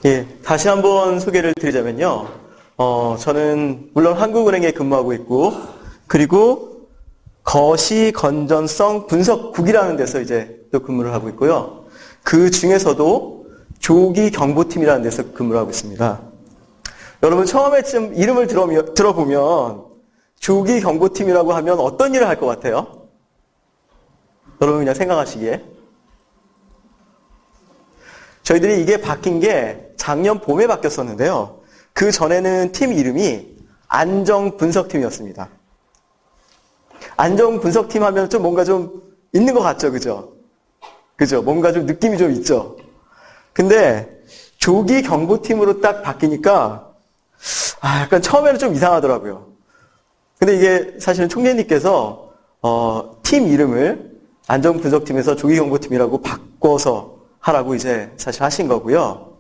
예, 다시 한번 소개를 드리자면요. 저는 물론 한국은행에 근무하고 있고, 그리고 거시건전성 분석국이라는 데서 이제 또 근무를 하고 있고요. 그 중에서도 조기경보팀이라는 데서 근무를 하고 있습니다. 여러분 처음에 좀 이름을 들어보면 조기경보팀이라고 하면 어떤 일을 할 것 같아요? 여러분 그냥 생각하시기에. 저희들이 이게 바뀐 게 작년 봄에 바뀌었었는데요. 그 전에는 팀 이름이 안정분석팀이었습니다. 안정분석팀 하면 좀 뭔가 좀 있는 것 같죠, 그죠? 그죠? 뭔가 좀 느낌이 좀 있죠? 근데 조기경보팀으로 딱 바뀌니까 약간 처음에는 좀 이상하더라고요. 근데 이게 사실은 총재님께서 팀 이름을 안정분석팀에서 조기경보팀이라고 바꿔서 하라고 이제 사실 하신 거고요.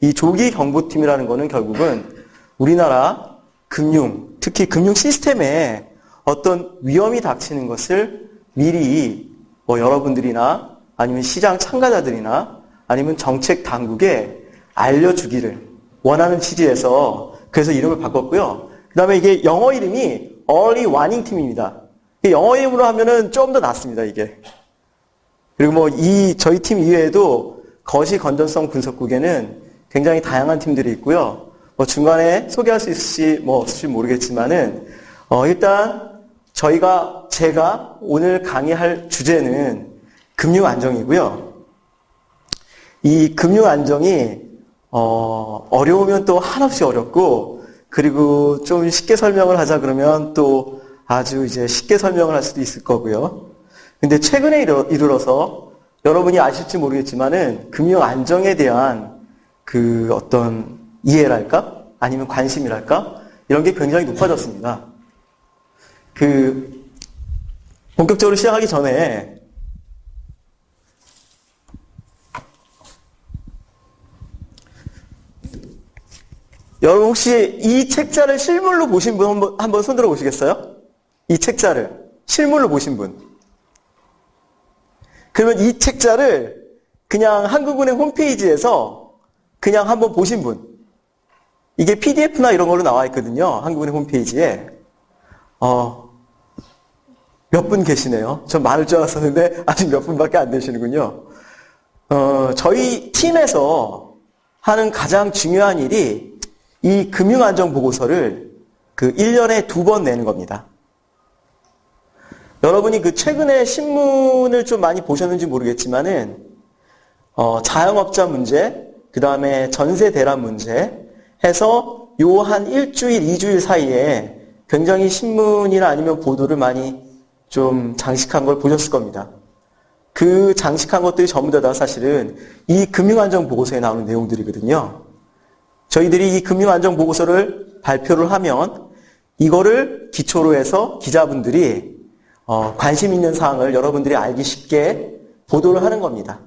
이 조기경보팀이라는 거는 결국은 우리나라 금융, 특히 금융 시스템에 어떤 위험이 닥치는 것을 미리 여러분들이나 아니면 시장 참가자들이나 아니면 정책 당국에 알려주기를 원하는 취지에서 그래서 이름을 바꿨고요. 그 다음에 이게 영어 이름이 Early Warning 팀입니다. 영어 이름으로 하면은 좀 더 낫습니다, 이게. 그리고 저희 팀 이외에도 거시건전성 분석국에는 굉장히 다양한 팀들이 있고요. 중간에 소개할 수 없을지 모르겠지만은, 일단 제가 오늘 강의할 주제는 금융안정이고요. 이 금융안정이, 어려우면 또 한없이 어렵고, 그리고 좀 쉽게 설명을 하자 그러면 또 아주 이제 쉽게 설명을 할 수도 있을 거고요. 근데 최근에 이르러서 여러분이 아실지 모르겠지만은 금융 안정에 대한 그 어떤 이해랄까? 아니면 관심이랄까? 이런 게 굉장히 높아졌습니다. 본격적으로 시작하기 전에 여러분 혹시 이 책자를 실물로 보신 분 한번 손들어 보시겠어요? 이 책자를 실물로 보신 분. 그러면 이 책자를 그냥 한국은행 홈페이지에서 그냥 한번 보신 분. 이게 PDF나 이런 걸로 나와 있거든요. 한국은행 홈페이지에. 몇 분 계시네요. 전 많을 줄 알았었는데 아직 몇 분밖에 안 되시는군요. 저희 팀에서 하는 가장 중요한 일이 이 금융안정보고서를 1년에 2번 내는 겁니다. 여러분이 최근에 신문을 좀 많이 보셨는지 모르겠지만은, 자영업자 문제, 그 다음에 전세 대란 문제 해서 요 한 일주일, 2주일 사이에 굉장히 신문이나 아니면 보도를 많이 좀 장식한 걸 보셨을 겁니다. 그 장식한 것들이 전부 다 사실은 이 금융안정보고서에 나오는 내용들이거든요. 저희들이 이 금융안정보고서를 발표를 하면 이거를 기초로 해서 기자분들이 관심 있는 사항을 여러분들이 알기 쉽게 보도를 하는 겁니다.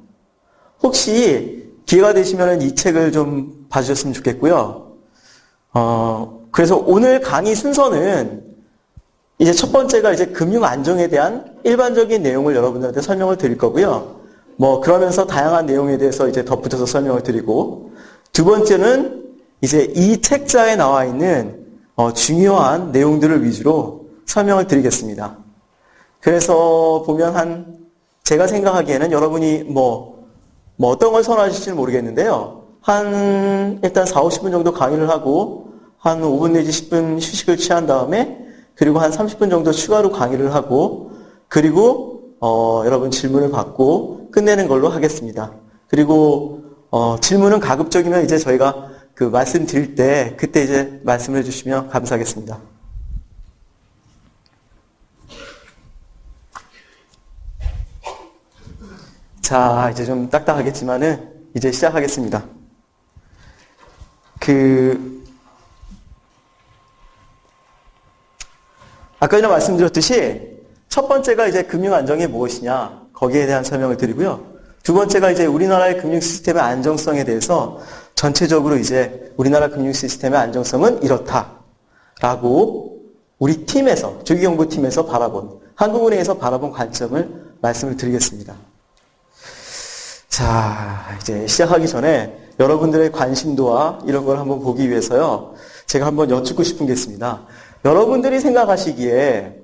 혹시 기회가 되시면 이 책을 좀 봐주셨으면 좋겠고요. 그래서 오늘 강의 순서는 이제 첫 번째가 이제 금융 안정에 대한 일반적인 내용을 여러분들한테 설명을 드릴 거고요. 그러면서 다양한 내용에 대해서 이제 덧붙여서 설명을 드리고, 두 번째는 이제 이 책자에 나와 있는 중요한 내용들을 위주로 설명을 드리겠습니다. 그래서 보면 제가 생각하기에는 여러분이 어떤 걸 선호하실지는 모르겠는데요. 일단 4, 50분 정도 강의를 하고, 한 5분 내지 10분 휴식을 취한 다음에, 그리고 한 30분 정도 추가로 강의를 하고, 그리고, 여러분 질문을 받고 끝내는 걸로 하겠습니다. 그리고, 질문은 가급적이면 이제 저희가 말씀 드릴 때, 그때 이제 말씀을 해주시면 감사하겠습니다. 자, 이제 좀 딱딱하겠지만은, 이제 시작하겠습니다. 아까 전에 말씀드렸듯이, 첫 번째가 이제 금융 안정이 무엇이냐, 거기에 대한 설명을 드리고요. 두 번째가 이제 우리나라의 금융 시스템의 안정성에 대해서 전체적으로 이제 우리나라 금융 시스템의 안정성은 이렇다라고 우리 팀에서, 조기경보팀에서 한국은행에서 바라본 관점을 말씀을 드리겠습니다. 자, 이제 시작하기 전에 여러분들의 관심도와 이런 걸 한번 보기 위해서요. 제가 한번 여쭙고 싶은 게 있습니다. 여러분들이 생각하시기에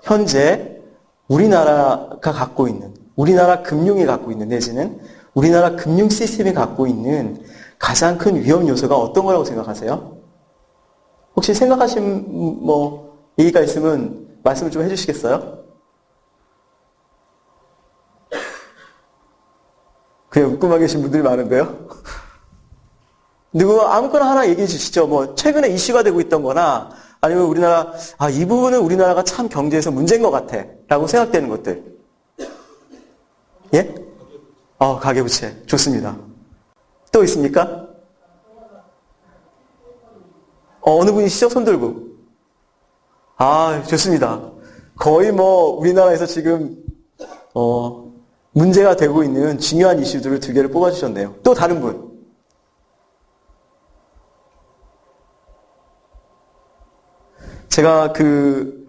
현재 우리나라가 갖고 있는, 우리나라 금융이 갖고 있는, 내지는 우리나라 금융 시스템이 갖고 있는 가장 큰 위험 요소가 어떤 거라고 생각하세요? 혹시 생각하신 얘기가 있으면 말씀을 좀 해주시겠어요? 그냥 웃고만 계신 분들이 많은데요? 아무거나 하나 얘기해 주시죠. 최근에 이슈가 되고 있던 거나, 아니면 우리나라, 이 부분은 우리나라가 참 경제에서 문제인 것 같아. 라고 생각되는 것들. 예? 가계부채. 좋습니다. 또 있습니까? 어느 분이시죠? 손 들고. 좋습니다. 거의 우리나라에서 지금, 문제가 되고 있는 중요한 이슈들을 2개를 뽑아주셨네요. 또 다른 분. 제가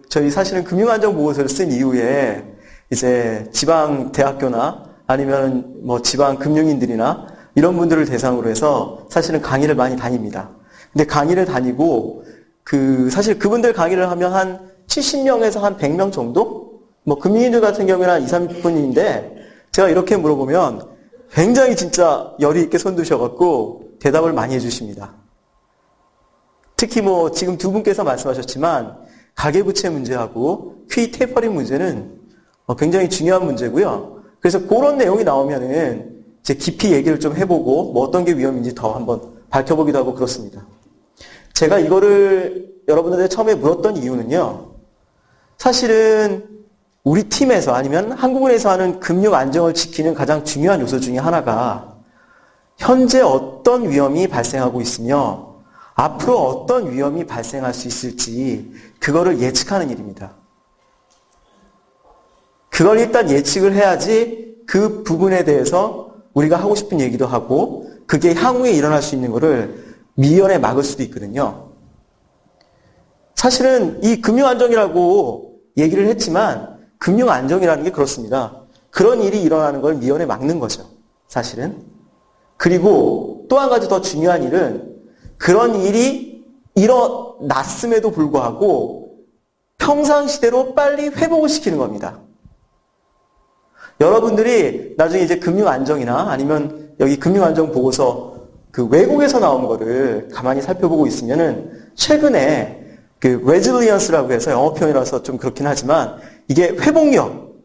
저희 사실은 금융안전보고서를 쓴 이후에 이제 지방 대학교나 아니면 지방 금융인들이나 이런 분들을 대상으로 해서 사실은 강의를 많이 다닙니다. 근데 강의를 다니고 사실 그분들 강의를 하면 한 70명에서 한 100명 정도? 금융인들 같은 경우에는 한 2, 30분인데 제가 이렇게 물어보면 굉장히 진짜 열이 있게 손 드셔갖고 대답을 많이 해주십니다. 특히 지금 2분께서 말씀하셨지만 가계부채 문제하고 퀴 테이퍼링 문제는 굉장히 중요한 문제고요. 그래서 그런 내용이 나오면은 이제 깊이 얘기를 좀 해보고 어떤 게 위험인지 더 한번 밝혀보기도 하고 그렇습니다. 제가 이거를 여러분들한테 처음에 물었던 이유는요. 사실은 우리 팀에서 아니면 한국은행에서 하는 금융 안정을 지키는 가장 중요한 요소 중에 하나가 현재 어떤 위험이 발생하고 있으며 앞으로 어떤 위험이 발생할 수 있을지 그거를 예측하는 일입니다. 그걸 일단 예측을 해야지 그 부분에 대해서 우리가 하고 싶은 얘기도 하고 그게 향후에 일어날 수 있는 거를 미연에 막을 수도 있거든요. 사실은 이 금융안정이라고 얘기를 했지만 금융안정이라는 게 그렇습니다. 그런 일이 일어나는 걸 미연에 막는 거죠. 사실은. 그리고 또 한 가지 더 중요한 일은 그런 일이 일어났음에도 불구하고 평상시대로 빨리 회복을 시키는 겁니다. 여러분들이 나중에 이제 금융안정이나 아니면 여기 금융안정 보고서 외국에서 나온 거를 가만히 살펴보고 있으면은 최근에 resilience라고 해서 영어 표현이라서 좀 그렇긴 하지만 이게 회복력,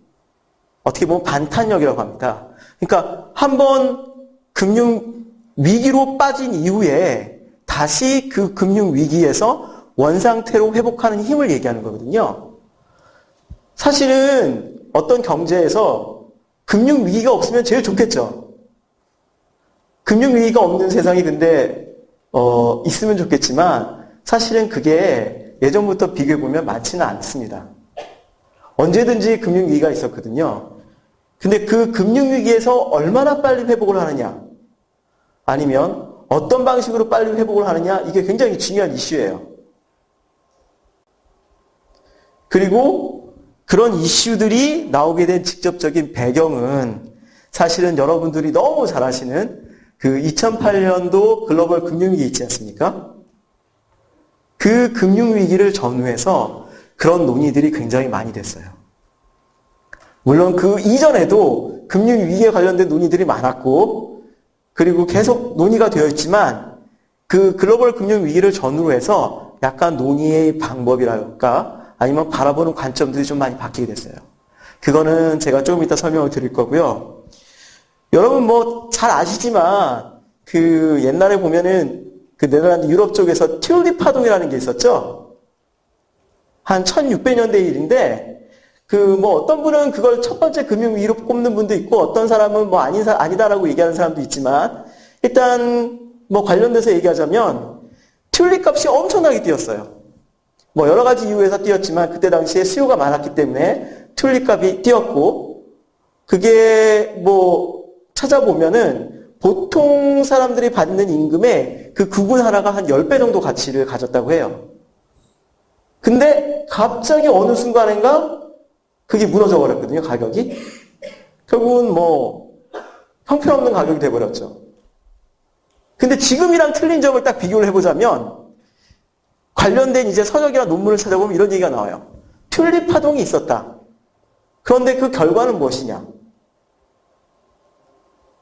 어떻게 보면 반탄력이라고 합니다. 그러니까 한번 금융 위기로 빠진 이후에 다시 그 금융 위기에서 원상태로 회복하는 힘을 얘기하는 거거든요. 사실은 어떤 경제에서 금융 위기가 없으면 제일 좋겠죠. 금융 위기가 없는 세상이 근데 있으면 좋겠지만 사실은 그게 예전부터 비교해 보면 많지는 않습니다. 언제든지 금융 위기가 있었거든요. 근데 그 금융 위기에서 얼마나 빨리 회복을 하느냐, 아니면 어떤 방식으로 빨리 회복을 하느냐, 이게 굉장히 중요한 이슈예요. 그리고 그런 이슈들이 나오게 된 직접적인 배경은 사실은 여러분들이 너무 잘 아시는 2008년도 글로벌 금융위기 있지 않습니까? 그 금융위기를 전후해서 그런 논의들이 굉장히 많이 됐어요. 물론 그 이전에도 금융위기에 관련된 논의들이 많았고 그리고 계속 논의가 되어 있지만 그 글로벌 금융위기를 전후로 해서 약간 논의의 방법이랄까 아니면 바라보는 관점들이 좀 많이 바뀌게 됐어요. 그거는 제가 조금 이따 설명을 드릴 거고요. 여러분 잘 아시지만 옛날에 보면은 네덜란드 유럽 쪽에서 튤립 파동이라는 게 있었죠. 한 1600년대 일인데 어떤 분은 그걸 첫 번째 금융위기로 꼽는 분도 있고 어떤 사람은 아니다라고 얘기하는 사람도 있지만 일단 관련돼서 얘기하자면 튤립 값이 엄청나게 뛰었어요. 여러 가지 이유에서 뛰었지만 그때 당시에 수요가 많았기 때문에 튤립 값이 뛰었고 그게 찾아보면은 보통 사람들이 받는 임금의 그 구분 하나가 한 10배 정도 가치를 가졌다고 해요. 근데 갑자기 어느 순간인가 그게 무너져 버렸거든요, 가격이. 결국은 형편없는 가격이 돼버렸죠. 근데 지금이랑 틀린 점을 딱 비교를 해보자면 관련된 이제 서적이나 논문을 찾아보면 이런 얘기가 나와요. 튤립 파동이 있었다. 그런데 그 결과는 무엇이냐?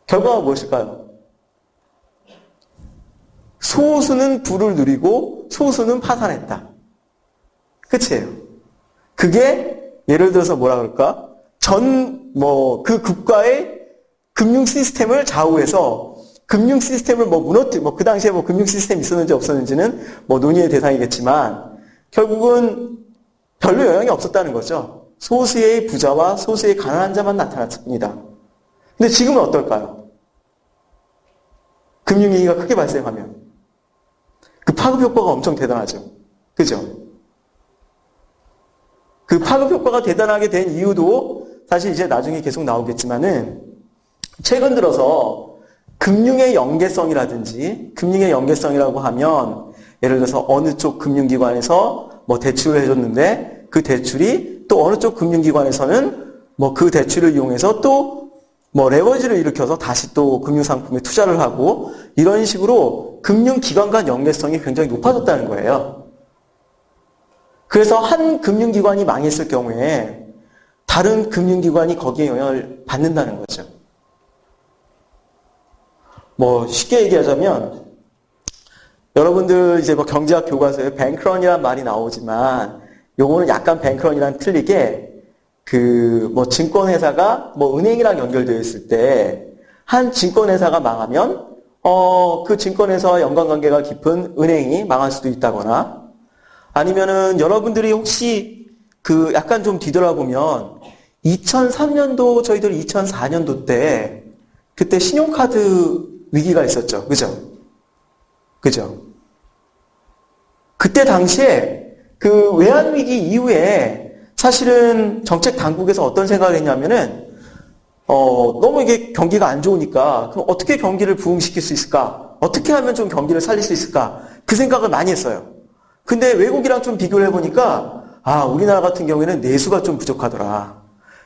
결과가 무엇일까요? 소수는 부를 누리고 소수는 파산했다. 끝이에요. 그게 예를 들어서 뭐라 그럴까? 그 국가의 금융 시스템을 좌우해서 금융 시스템을 그 당시에 금융 시스템이 있었는지 없었는지는 논의의 대상이겠지만 결국은 별로 영향이 없었다는 거죠. 소수의 부자와 소수의 가난한 자만 나타났습니다. 근데 지금은 어떨까요? 금융위기가 크게 발생하면 그 파급 효과가 엄청 대단하죠. 그죠? 그 파급 효과가 대단하게 된 이유도 사실 이제 나중에 계속 나오겠지만은 최근 들어서 금융의 연계성이라고 하면 예를 들어서 어느 쪽 금융기관에서 대출을 해줬는데 그 대출이 또 어느 쪽 금융기관에서는 그 대출을 이용해서 또 레버리지를 일으켜서 다시 또 금융상품에 투자를 하고 이런 식으로 금융기관 간 연계성이 굉장히 높아졌다는 거예요. 그래서 한 금융기관이 망했을 경우에 다른 금융기관이 거기에 영향을 받는다는 거죠. 쉽게 얘기하자면 여러분들 이제 경제학 교과서에 뱅크런이라는 말이 나오지만 요거는 약간 뱅크런이랑 틀리게 증권회사가 은행이랑 연결되어 있을 때 한 증권회사가 망하면 그 증권회사와 연관관계가 깊은 은행이 망할 수도 있다거나 아니면은 여러분들이 혹시 약간 좀 뒤돌아보면 2003년도 저희들 2004년도 때 그때 신용카드 위기가 있었죠. 그죠? 그때 당시에 그 외환위기 이후에 사실은 정책 당국에서 어떤 생각을 했냐면은 너무 이게 경기가 안 좋으니까 그럼 어떻게 경기를 부흥시킬 수 있을까? 어떻게 하면 좀 경기를 살릴 수 있을까? 그 생각을 많이 했어요. 근데 외국이랑 좀 비교를 해보니까 우리나라 같은 경우에는 내수가 좀 부족하더라.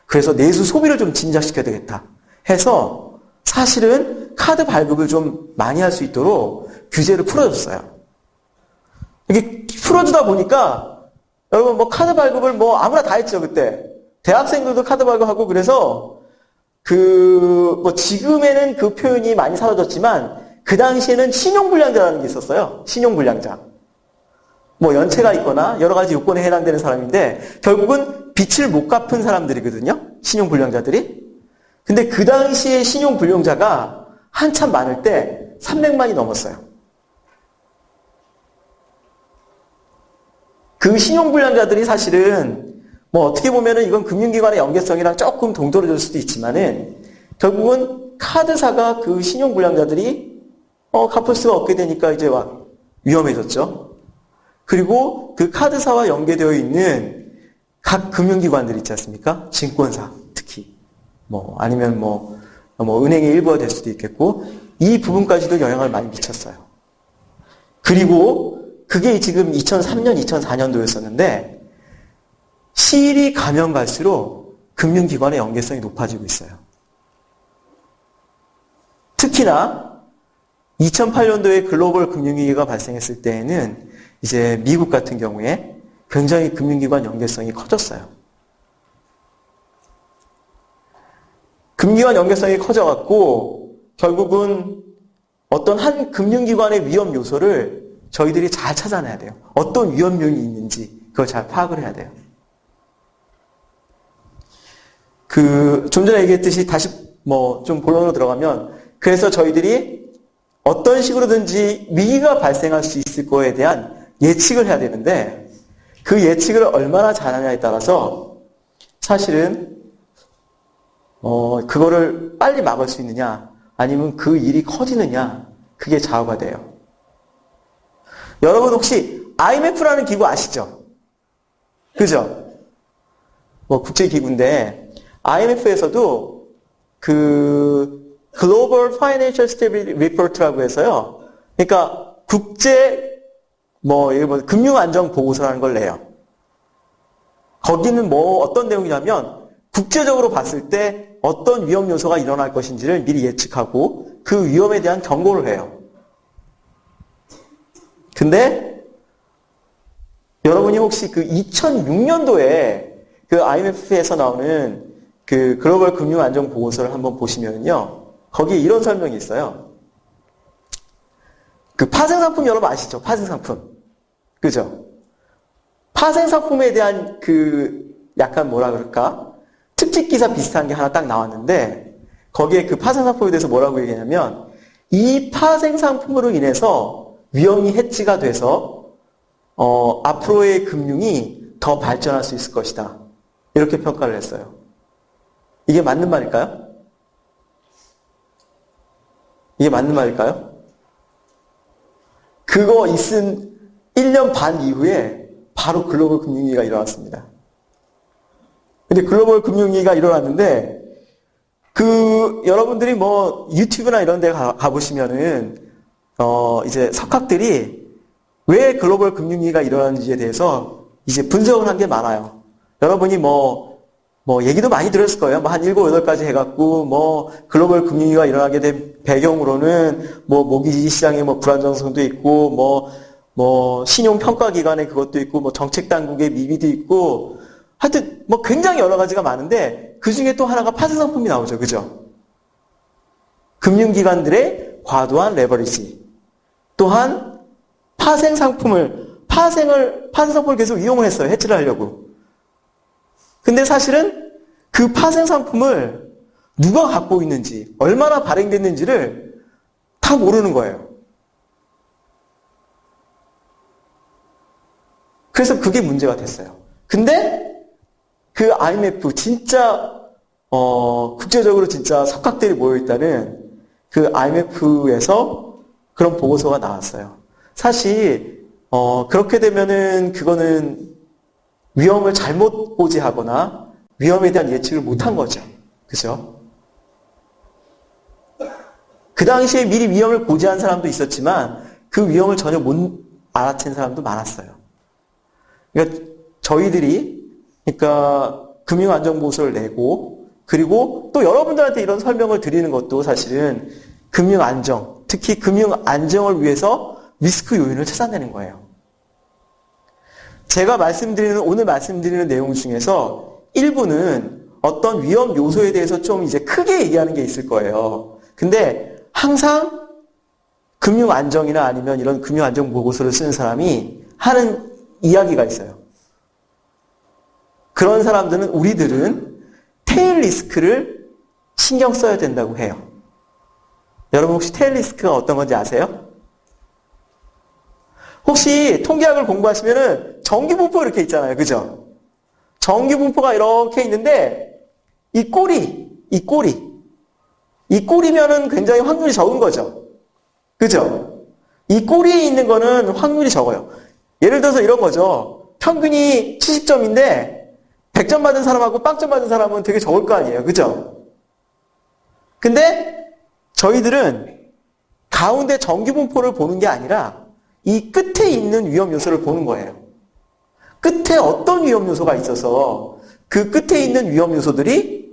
그래서 내수 소비를 좀 진작시켜야 되겠다 해서 사실은 카드 발급을 좀 많이 할 수 있도록 규제를 풀어줬어요. 이게 풀어주다 보니까 여러분 카드 발급을 아무나 다 했죠 그때. 대학생들도 카드 발급하고 그래서 지금에는 그 표현이 많이 사라졌지만 그 당시에는 신용불량자라는 게 있었어요. 신용불량자. 연체가 있거나 여러 가지 요건에 해당되는 사람인데 결국은 빚을 못 갚은 사람들이거든요. 신용불량자들이. 근데 그 당시에 신용불량자가 한참 많을 때 300만이 넘었어요. 그 신용불량자들이 사실은 어떻게 보면은 이건 금융기관의 연계성이랑 조금 동떨어질 수도 있지만은 결국은 카드사가 그 신용불량자들이 갚을 수가 없게 되니까 이제 위험해졌죠. 그리고 그 카드사와 연계되어 있는 각 금융기관들 있지 않습니까? 증권사 특히 아니면 은행의 일부가 될 수도 있겠고 이 부분까지도 영향을 많이 미쳤어요. 그리고 그게 지금 2003년, 2004년도였었는데 시일이 가면 갈수록 금융기관의 연계성이 높아지고 있어요. 특히나 2008년도에 글로벌 금융위기가 발생했을 때에는 이제 미국 같은 경우에 굉장히 금융기관 연계성이 커졌어요. 금융기관 연계성이 커져갖고 결국은 어떤 한 금융기관의 위험 요소를 저희들이 잘 찾아내야 돼요. 어떤 위험 요인이 있는지 그걸 잘 파악을 해야 돼요. 좀 전에 얘기했듯이 다시 좀 본론으로 들어가면 그래서 저희들이 어떤 식으로든지 위기가 발생할 수 있을 거에 대한 예측을 해야 되는데 그 예측을 얼마나 잘하냐에 따라서 사실은 그거를 빨리 막을 수 있느냐 아니면 그 일이 커지느냐 그게 좌우가 돼요. 여러분 혹시 IMF라는 기구 아시죠? 그죠? 국제기구인데 IMF에서도 Global Financial Stability Report라고 해서요. 그러니까 국제 금융안정보고서라는 걸 내요. 거기는 어떤 내용이냐면 국제적으로 봤을 때 어떤 위험 요소가 일어날 것인지를 미리 예측하고 그 위험에 대한 경고를 해요. 근데 여러분이 혹시 그 2006년도에 그 IMF에서 나오는 그 글로벌 금융 안정 보고서를 한번 보시면요. 거기에 이런 설명이 있어요. 그 파생상품 여러분 아시죠? 파생상품. 그죠? 파생상품에 대한 그 약간 뭐라 그럴까? 특집기사 비슷한 게 하나 딱 나왔는데 거기에 그 파생상품에 대해서 뭐라고 얘기하냐면 이 파생상품으로 인해서 위험이 해치가 돼서 앞으로의 금융이 더 발전할 수 있을 것이다. 이렇게 평가를 했어요. 이게 맞는 말일까요? 이게 맞는 말일까요? 그거 있은 1년 반 이후에 바로 글로벌 금융위기가 일어났습니다. 근데 글로벌 금융위기가 일어났는데 여러분들이 뭐 유튜브나 이런 데 가보시면은 이제 석학들이 왜 글로벌 금융위기가 일어났는지에 대해서 이제 분석을 한 게 많아요. 여러분이 뭐 얘기도 많이 들었을 거예요. 뭐 한 7, 8가지 해갖고 뭐 글로벌 금융위기가 일어나게 된 배경으로는 뭐 모기지 시장의 뭐 불안정성도 있고 뭐 신용 평가 기관의 그것도 있고 뭐 정책 당국의 미비도 있고 하여튼 뭐 굉장히 여러 가지가 많은데 그 중에 또 하나가 파생상품이 나오죠. 그죠? 금융기관들의 과도한 레버리지. 또한 파생상품을 계속 이용을 했어요. 해치를 하려고. 근데 사실은 그 파생상품을 누가 갖고 있는지, 얼마나 발행됐는지를 다 모르는 거예요. 그래서 그게 문제가 됐어요. 근데 그 IMF 진짜 국제적으로 진짜 석학들이 모여있다는 그 IMF에서 그런 보고서가 나왔어요. 사실 그렇게 되면은 그거는 위험을 잘못 고지하거나 위험에 대한 예측을 못한 거죠. 그죠? 그 당시에 미리 위험을 고지한 사람도 있었지만 그 위험을 전혀 못 알아챈 사람도 많았어요. 그러니까 저희들이 금융안정보고서를 내고 그리고 또 여러분들한테 이런 설명을 드리는 것도 사실은 금융안정, 특히 금융안정을 위해서 리스크 요인을 찾아내는 거예요. 제가 오늘 말씀드리는 내용 중에서 일부는 어떤 위험 요소에 대해서 좀 이제 크게 얘기하는 게 있을 거예요. 근데 항상 금융안정이나 아니면 이런 금융안정 보고서를 쓰는 사람이 하는 이야기가 있어요. 그런 사람들은 우리들은 테일 리스크를 신경 써야 된다고 해요. 여러분 혹시 테일 리스크가 어떤 건지 아세요? 혹시 통계학을 공부하시면은 정기분포 이렇게 있잖아요. 그죠? 정기분포가 이렇게 있는데 이 꼬리면은 굉장히 확률이 적은 거죠. 그죠? 이 꼬리에 있는 거는 확률이 적어요. 예를 들어서 이런 거죠. 평균이 70점인데 100점 받은 사람하고 빵점 받은 사람은 되게 적을 거 아니에요. 그죠? 근데 저희들은 가운데 정기분포를 보는 게 아니라 이 끝에 있는 위험 요소를 보는 거예요. 끝에 어떤 위험 요소가 있어서 그 끝에 있는 위험 요소들이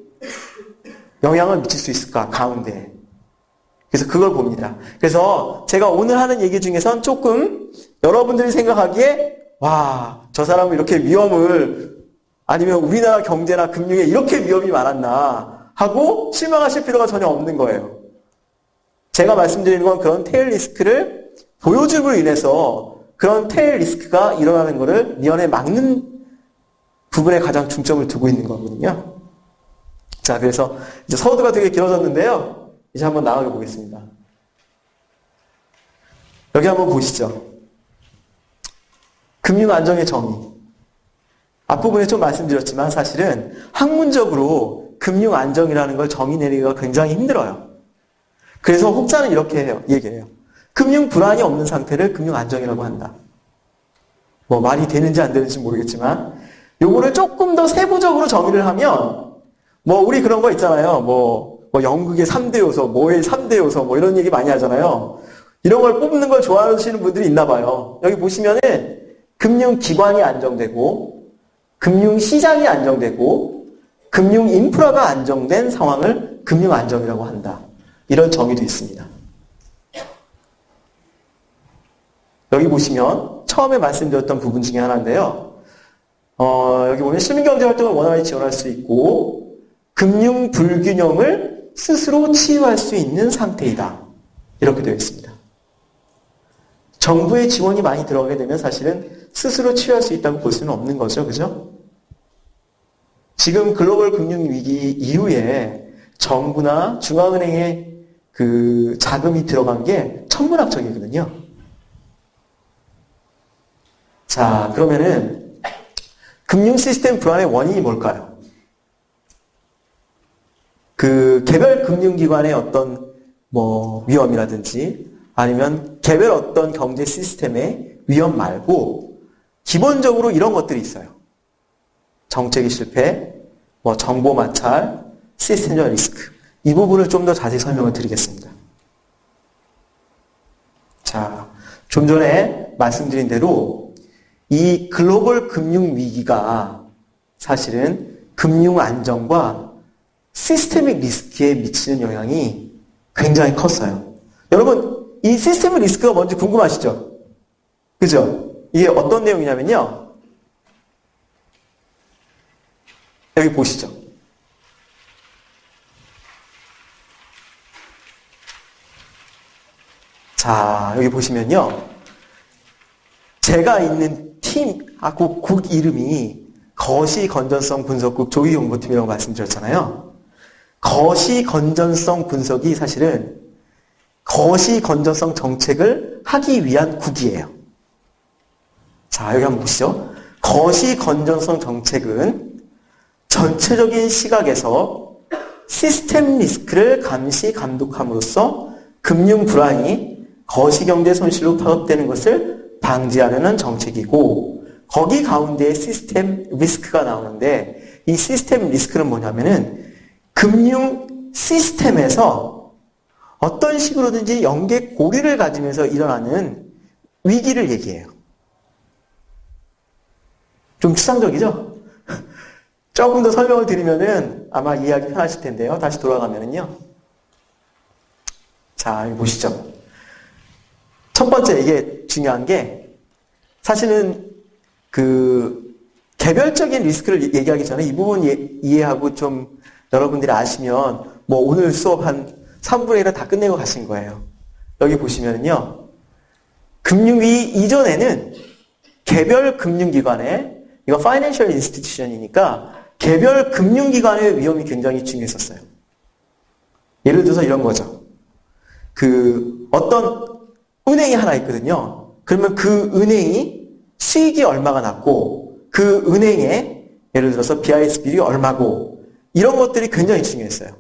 영향을 미칠 수 있을까, 가운데. 그래서 그걸 봅니다. 그래서 제가 오늘 하는 얘기 중에선 조금 여러분들이 생각하기에 와, 저 사람은 이렇게 위험을 아니면 우리나라 경제나 금융에 이렇게 위험이 많았나 하고 실망하실 필요가 전혀 없는 거예요. 제가 말씀드리는 건 그런 테일 리스크를 보여줌으로 인해서 그런 테일 리스크가 일어나는 것을 미연에 막는 부분에 가장 중점을 두고 있는 거거든요. 자, 그래서 이제 서두가 되게 길어졌는데요. 이제 한번 나가게 보겠습니다. 여기 한번 보시죠. 금융안정의 정의. 앞부분에 좀 말씀드렸지만 사실은 학문적으로 금융안정이라는 걸 정의 내리기가 굉장히 힘들어요. 그래서 혹자는 이렇게 얘기해요. 금융 불안이 없는 상태를 금융안정이라고 한다. 뭐 말이 되는지 안 되는지 모르겠지만 요거를 조금 더 세부적으로 정의를 하면 뭐 우리 그런 거 있잖아요. 뭐 연극의 3대 요소, 뭐의 3대 요소 뭐 이런 얘기 많이 하잖아요. 이런 걸 뽑는 걸 좋아하시는 분들이 있나 봐요. 여기 보시면은 금융기관이 안정되고 금융시장이 안정되고 금융인프라가 안정된 상황을 금융안정이라고 한다. 이런 정의도 있습니다. 여기 보시면 처음에 말씀드렸던 부분 중에 하나인데요. 여기 보면 시민경제활동을 원활히 지원할 수 있고 금융 불균형을 스스로 치유할 수 있는 상태이다. 이렇게 되어 있습니다. 정부의 지원이 많이 들어가게 되면 사실은 스스로 치유할 수 있다고 볼 수는 없는 거죠. 그죠? 지금 글로벌 금융위기 이후에 정부나 중앙은행의 그 자금이 들어간 게 천문학적이거든요. 자, 그러면은 금융 시스템 불안의 원인이 뭘까요? 그 개별 금융기관의 어떤 위험이라든지 아니면 개별 어떤 경제 시스템의 위험 말고 기본적으로 이런 것들이 있어요. 정책의 실패, 정보 마찰, 시스템적 리스크. 이 부분을 좀 더 자세히 설명을 드리겠습니다. 자, 좀 전에 말씀드린 대로 이 글로벌 금융 위기가 사실은 금융 안정과 시스테믹 리스크에 미치는 영향이 굉장히 컸어요. 여러분, 이 시스테믹 리스크가 뭔지 궁금하시죠? 그죠? 이게 어떤 내용이냐면요. 여기 보시죠. 자, 여기 보시면요. 제가 있는 국 이름이 거시 건전성 분석국 조기연구팀이라고 말씀드렸잖아요. 거시 건전성 분석이 사실은 거시 건전성 정책을 하기 위한 국이에요. 자, 여기 한번 보시죠. 거시 건전성 정책은 전체적인 시각에서 시스템 리스크를 감시 감독함으로써 금융 불안이 거시경제 손실로 파급되는 것을 방지하려는 정책이고 거기 가운데에 시스템 리스크가 나오는데 이 시스템 리스크는 뭐냐면은 금융 시스템에서 어떤 식으로든지 연계 고리를 가지면서 일어나는 위기를 얘기해요. 좀 추상적이죠? 조금 더 설명을 드리면은 아마 이해하기 편하실 텐데요. 다시 돌아가면은요. 자, 여기 보시죠. 첫 번째 이게 중요한 게 사실은 그 개별적인 리스크를 얘기하기 전에 이 부분 이해하고 좀 여러분들이 아시면 오늘 수업 한 3분의 1은 다 끝내고 가신 거예요. 여기 보시면은요. 금융위기 이전에는 개별 금융기관에 이거 파이낸셜 인스티튜션이니까 개별 금융기관의 위험이 굉장히 중요했었어요. 예를 들어서 이런 거죠. 어떤 은행이 하나 있거든요. 그러면 그 은행이 수익이 얼마가 났고 그 은행의 예를 들어서 BIS 비율이 얼마고 이런 것들이 굉장히 중요했어요.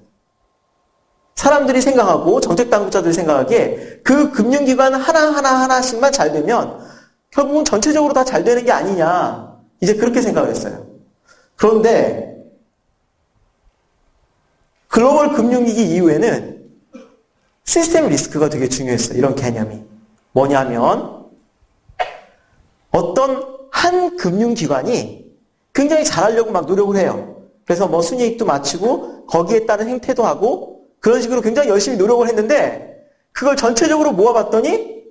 사람들이 생각하고 정책당국자들이 생각하기에 그 금융기관 하나하나씩만 잘 되면 결국은 전체적으로 다 잘 되는 게 아니냐 이제 그렇게 생각을 했어요. 그런데 글로벌 금융위기 이후에는 시스템 리스크가 되게 중요했어요. 이런 개념이. 뭐냐면 어떤 한 금융기관이 굉장히 잘하려고 막 노력을 해요. 그래서 순이익도 맞추고 거기에 따른 행태도 하고 그런 식으로 굉장히 열심히 노력을 했는데 그걸 전체적으로 모아봤더니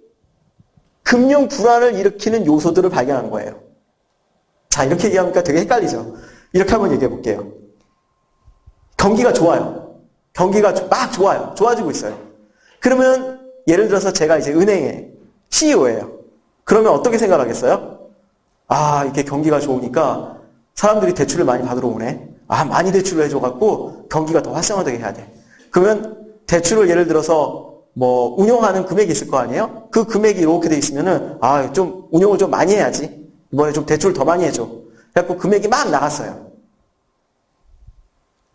금융 불안을 일으키는 요소들을 발견한 거예요. 자, 이렇게 얘기하니까 되게 헷갈리죠. 이렇게 한번 얘기해 볼게요. 경기가 좋아요. 경기가 막 좋아요. 좋아지고 있어요. 그러면 예를 들어서 제가 이제 은행의 CEO예요. 그러면 어떻게 생각하겠어요? 아, 이렇게 경기가 좋으니까 사람들이 대출을 많이 받으러 오네. 아, 많이 대출을 해줘갖고 경기가 더 활성화되게 해야 돼. 그러면 대출을 예를 들어서 운용하는 금액이 있을 거 아니에요? 그 금액이 이렇게 돼 있으면은 좀 운용을 좀 많이 해야지. 이번에 좀 대출을 더 많이 해줘. 그래갖고 금액이 막 나갔어요.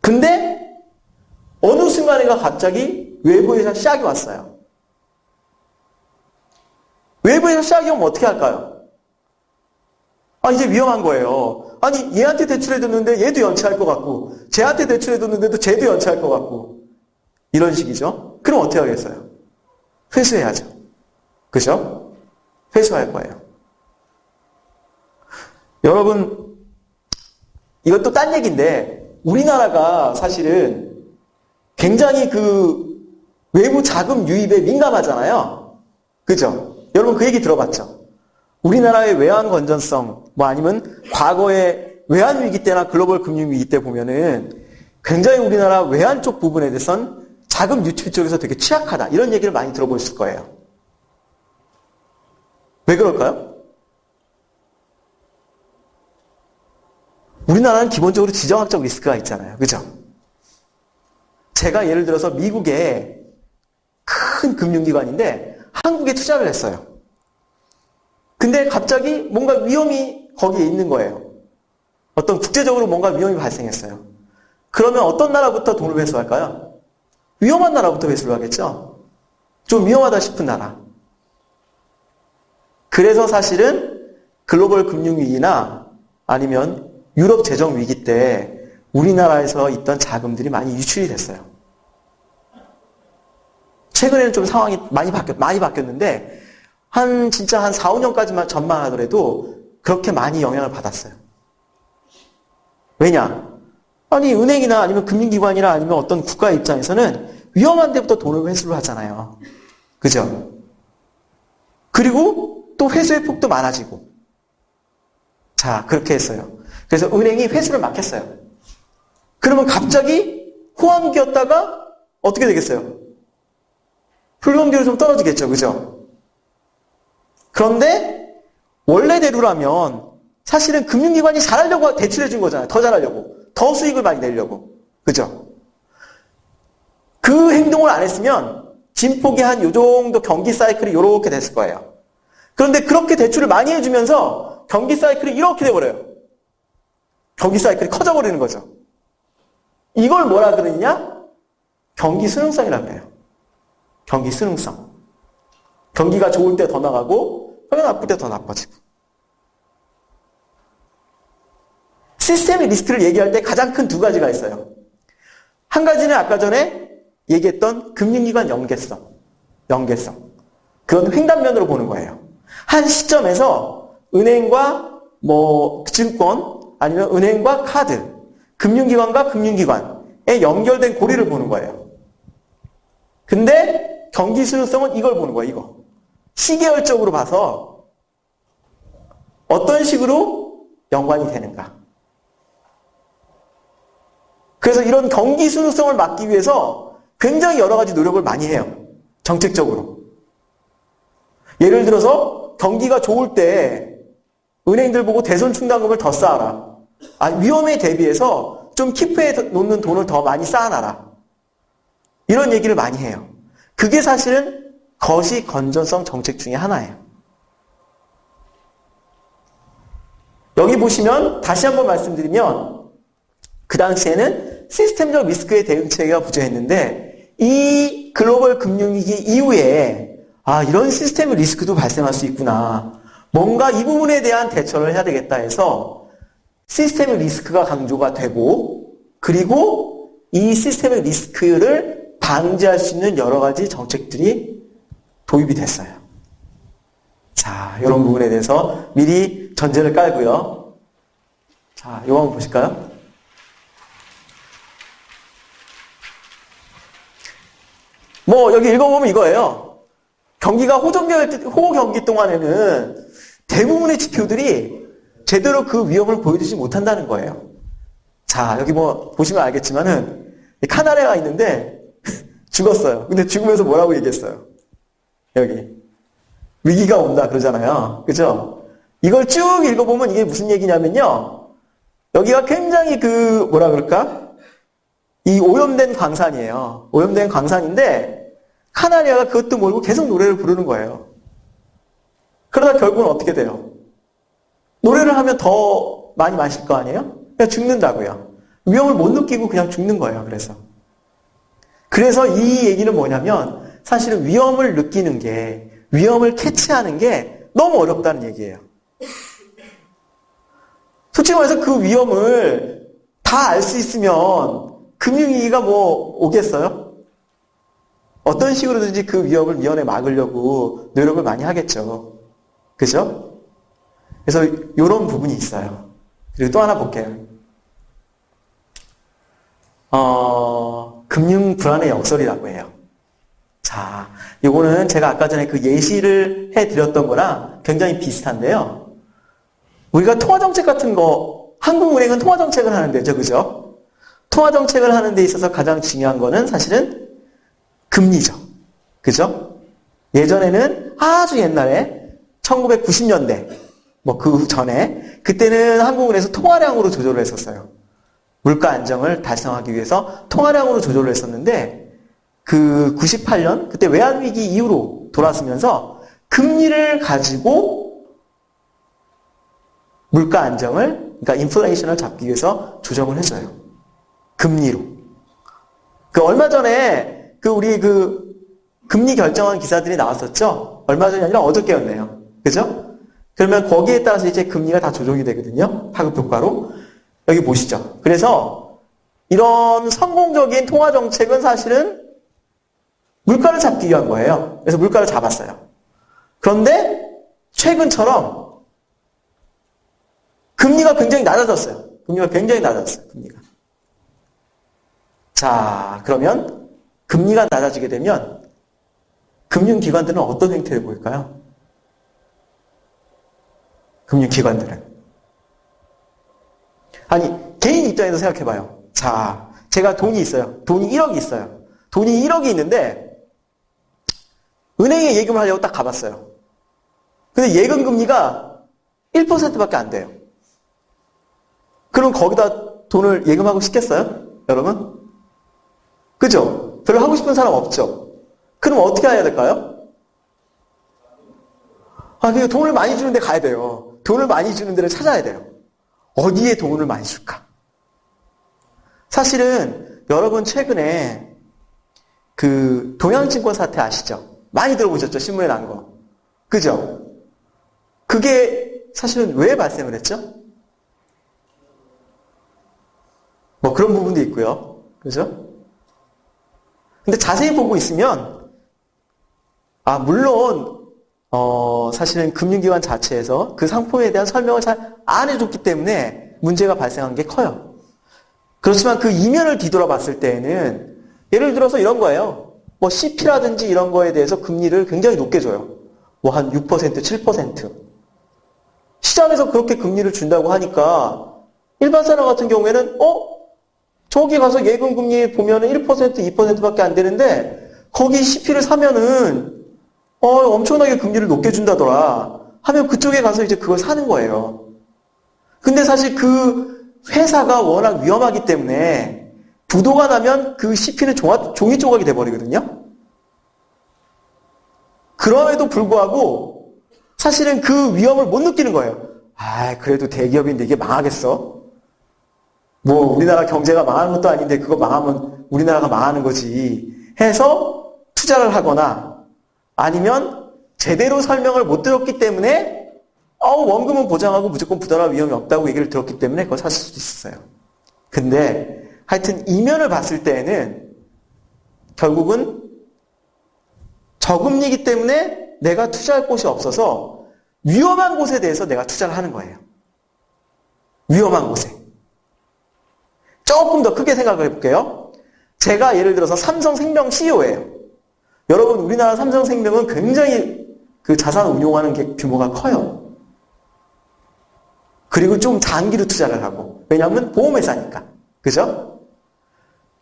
근데 어느 순간에가 갑자기 외부에서 시작이 왔어요. 외부에서 시작이 오면 어떻게 할까요? 이제 위험한 거예요. 아니, 얘한테 대출해줬는데 얘도 연체할 것 같고, 쟤한테 대출해줬는데도 쟤도 연체할 것 같고, 이런 식이죠. 그럼 어떻게 하겠어요? 회수해야죠. 그죠? 회수할 거예요. 여러분, 이것도 딴 얘기인데, 우리나라가 사실은 굉장히 외부 자금 유입에 민감하잖아요. 그죠? 여러분 그 얘기 들어봤죠? 우리나라의 외환 건전성, 뭐 아니면 과거의 외환 위기 때나 글로벌 금융 위기 때 보면은 굉장히 우리나라 외환 쪽 부분에 대해서는 자금 유출 쪽에서 되게 취약하다. 이런 얘기를 많이 들어보셨을 거예요. 왜 그럴까요? 우리나라는 기본적으로 지정학적 리스크가 있잖아요. 그죠? 제가 예를 들어서 미국의 큰 금융기관인데 한국에 투자를 했어요. 근데 갑자기 뭔가 위험이 거기에 있는 거예요. 어떤 국제적으로 뭔가 위험이 발생했어요. 그러면 어떤 나라부터 돈을 회수할까요? 위험한 나라부터 회수를 하겠죠? 좀 위험하다 싶은 나라. 그래서 사실은 글로벌 금융위기나 아니면 유럽 재정위기 때 우리나라에서 있던 자금들이 많이 유출이 됐어요. 최근에는 좀 상황이 많이 바뀌었는데 진짜 한 4, 5년까지만 전망하더라도 그렇게 많이 영향을 받았어요. 왜냐? 아니 은행이나 아니면 금융기관이나 아니면 어떤 국가 입장에서는 위험한 데부터 돈을 회수를 하잖아요. 그죠? 그리고 또 회수의 폭도 많아지고. 자, 그렇게 했어요. 그래서 은행이 회수를 막 했어요. 그러면 갑자기 호황기였다가 어떻게 되겠어요? 불경기로 좀 떨어지겠죠. 그죠? 그런데 원래대로라면 사실은 금융기관이 잘하려고 대출해 준 거잖아요. 더 잘하려고. 더 수익을 많이 내려고. 그죠? 그 행동을 안 했으면 진폭이 한 요 정도 경기 사이클이 요렇게 됐을 거예요. 그런데 그렇게 대출을 많이 해주면서 경기 사이클이 이렇게 돼버려요. 경기 사이클이 커져버리는 거죠. 이걸 뭐라 그러느냐? 경기 순응성이라고 해요. 경기 순응성. 경기가 좋을 때 더 나가고 경기가 나쁠 때 더 나빠지고. 시스템의 리스크를 얘기할 때 가장 큰 두 가지가 있어요. 한 가지는 아까 전에 얘기했던 금융기관 연계성. 그건 횡단면으로 보는 거예요. 한 시점에서 은행과 증권 아니면 은행과 카드, 금융기관과 금융기관에 연결된 고리를 보는 거예요. 근데 경기 수요성은 이걸 보는 거예요. 이거. 시계열적으로 봐서 어떤 식으로 연관이 되는가. 그래서 이런 경기 수요성을 막기 위해서 굉장히 여러 가지 노력을 많이 해요. 정책적으로. 예를 들어서 경기가 좋을 때 은행들 보고 대손 충당금을 더 쌓아라. 위험에 대비해서 좀 키프해 놓는 돈을 더 많이 쌓아놔라. 이런 얘기를 많이 해요. 그게 사실은 거시 건전성 정책 중에 하나예요. 여기 보시면 다시 한번 말씀드리면 그 당시에는 시스템적 리스크에 대응체계가 부재했는데 이 글로벌 금융위기 이후에 이런 시스템 리스크도 발생할 수 있구나. 뭔가 이 부분에 대한 대처를 해야 되겠다 해서 시스템의 리스크가 강조가 되고 그리고 이 시스템의 리스크를 방지할 수 있는 여러 가지 정책들이 도입이 됐어요. 자, 이런 부분에 대해서 미리 전제를 깔고요. 자, 이거 한번 보실까요? 여기 읽어보면 이거예요. 경기가 호경기 동안에는 대부분의 지표들이 제대로 그 위험을 보여주지 못한다는 거예요. 자, 여기 보시면 알겠지만은 카나레가 있는데 죽었어요. 근데 죽으면서 뭐라고 얘기했어요? 여기 위기가 온다 그러잖아요. 그죠? 이걸 쭉 읽어보면 이게 무슨 얘기냐면요. 여기가 굉장히 이 오염된 광산이에요. 오염된 광산인데 카나리아가 그것도 모르고 계속 노래를 부르는 거예요. 그러다 결국은 어떻게 돼요? 노래를 하면 더 많이 마실 거 아니에요? 그냥 죽는다고요. 위험을 못 느끼고 그냥 죽는 거예요. 그래서 이 얘기는 뭐냐면 사실은 위험을 느끼는 게, 위험을 캐치하는 게 너무 어렵다는 얘기예요. 솔직히 말해서 그 위험을 다 알 수 있으면 금융위기가 오겠어요? 어떤 식으로든지 그 위험을 미연에 막으려고 노력을 많이 하겠죠. 그죠? 그래서 이런 부분이 있어요. 그리고 또 하나 볼게요. 금융 불안의 역설이라고 해요. 자, 요거는 제가 아까 전에 그 예시를 드렸던 거랑 굉장히 비슷한데요. 우리가 통화정책 같은 거, 한국은행은 통화정책을 하는 데죠. 그죠? 통화정책을 하는 데 있어서 가장 중요한 거는 사실은 금리죠. 그죠? 예전에는 아주 옛날에 1990년대, 뭐 그 전에, 그때는 한국은행에서 통화량으로 조절을 했었어요. 물가 안정을 달성하기 위해서 통화량으로 조절을 했었는데, 그 98년, 그때 외환위기 이후로 돌아서면서 금리를 가지고 물가 안정을, 그러니까 인플레이션을 잡기 위해서 조정을 해줘요. 금리로. 얼마 전에 우리 금리 결정한 기사들이 나왔었죠? 얼마 전이 아니라 어저께였네요. 그죠? 그러면 거기에 따라서 이제 금리가 다 조정이 되거든요. 파급 효과로. 여기 보시죠. 그래서 이런 성공적인 통화 정책은 사실은 물가를 잡기 위한 거예요. 그래서 물가를 잡았어요. 그런데 최근처럼 금리가 굉장히 낮아졌어요. 금리가. 자, 그러면 금리가 낮아지게 되면 금융기관들은 어떤 행태를 보일까요? 금융기관들은. 아니, 개인 입장에서 생각해봐요. 자, 제가 돈이 있어요. 돈이 1억이 있어요. 돈이 1억이 있는데 은행에 예금을 하려고 딱 가봤어요. 근데 예금 금리가 1%밖에 안 돼요. 그럼 거기다 돈을 예금하고 싶겠어요? 여러분? 그죠? 별로 하고 싶은 사람 없죠? 그럼 어떻게 해야 될까요? 그러니까 돈을 많이 주는 데 가야 돼요. 돈을 많이 주는 데를 찾아야 돼요. 어디에 돈을 많이 줄까? 사실은 여러분 최근에 동양증권 사태 아시죠? 많이 들어보셨죠? 신문에 난 거. 그죠? 그게 사실은 왜 발생을 했죠? 뭐 그런 부분도 있고요. 그죠? 근데 자세히 보고 있으면 물론 사실은 금융기관 자체에서 그 상품에 대한 설명을 잘 안 해줬기 때문에 문제가 발생한 게 커요. 그렇지만 그 이면을 뒤돌아 봤을 때에는 예를 들어서 이런 거예요. 뭐 CP라든지 이런 거에 대해서 금리를 굉장히 높게 줘요. 뭐 한 6%, 7%. 시장에서 그렇게 금리를 준다고 하니까 일반 사람 같은 경우에는 저기 가서 예금 금리 보면은 1%, 2%밖에 안 되는데 거기 CP를 사면은 엄청나게 금리를 높게 준다더라 하면 그쪽에 가서 이제 그걸 사는 거예요. 근데 사실 그 회사가 워낙 위험하기 때문에 부도가 나면 그 CP는 종이 조각이 돼버리거든요. 그럼에도 불구하고 사실은 그 위험을 못 느끼는 거예요. 그래도 대기업인데 이게 망하겠어? 뭐 우리나라 경제가 망하는 것도 아닌데 그거 망하면 우리나라가 망하는 거지 해서 투자를 하거나 아니면 제대로 설명을 못 들었기 때문에 원금은 보장하고 무조건 부도날 위험이 없다고 얘기를 들었기 때문에 그걸 샀을 수도 있었어요. 근데 하여튼 이면을 봤을 때에는 결국은 저금리이기 때문에 내가 투자할 곳이 없어서 위험한 곳에 대해서 내가 투자를 하는 거예요. 위험한 곳에. 조금 더 크게 생각을 해볼게요. 제가 예를 들어서 삼성생명 CEO예요. 여러분 우리나라 삼성생명은 굉장히 그 자산 운용하는 게 규모가 커요. 그리고 좀 장기로 투자를 하고. 왜냐하면 보험회사니까. 그죠?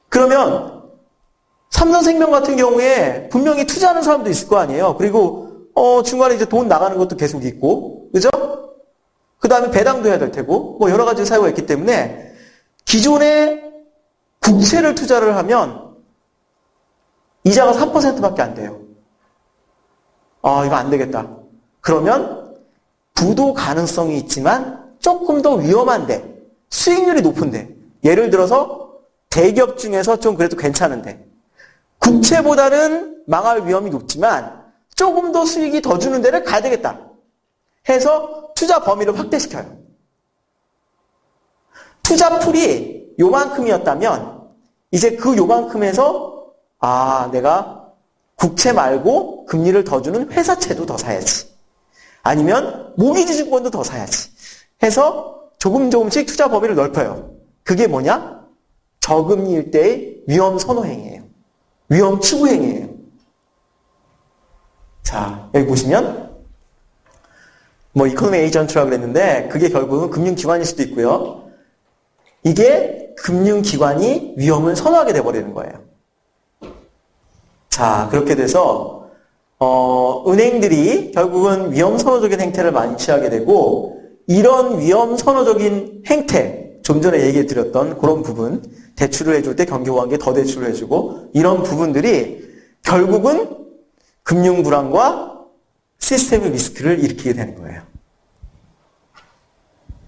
그러면 삼성생명 같은 경우에 분명히 투자하는 사람도 있을 거 아니에요. 그리고 중간에 이제 돈 나가는 것도 계속 있고. 그죠? 그 다음에 배당도 해야 될 테고. 뭐 여러 가지 사유가 있기 때문에 기존에 국채를 투자를 하면 이자가 3%밖에 안 돼요. 이거 안 되겠다. 그러면 부도 가능성이 있지만 조금 더 위험한데 수익률이 높은데 예를 들어서 대기업 중에서 좀 그래도 괜찮은데 국채보다는 망할 위험이 높지만 조금 더 수익이 더 주는 데를 가야 되겠다 해서 투자 범위를 확대시켜요. 투자풀이 요만큼이었다면 이제 그 요만큼에서 내가 국채 말고 금리를 더 주는 회사채도 더 사야지. 아니면 모기지증권도 더 사야지. 해서 조금씩 투자 범위를 넓혀요. 그게 뭐냐? 저금리일 때의 위험 선호행위예요. 위험 추구행위예요. 자, 여기 보시면 뭐 이코노미 에이전트라고 그랬는데 그게 결국은 금융기관일 수도 있고요. 이게 금융기관이 위험을 선호하게 돼버리는 거예요. 자, 그렇게 돼서 은행들이 결국은 위험 선호적인 행태를 많이 취하게 되고 이런 위험 선호적인 행태, 좀 전에 얘기해 드렸던 그런 부분, 대출을 해줄 때 경기보안기에 더 대출을 해주고 이런 부분들이 결국은 금융 불안과 시스템의 리스크를 일으키게 되는 거예요.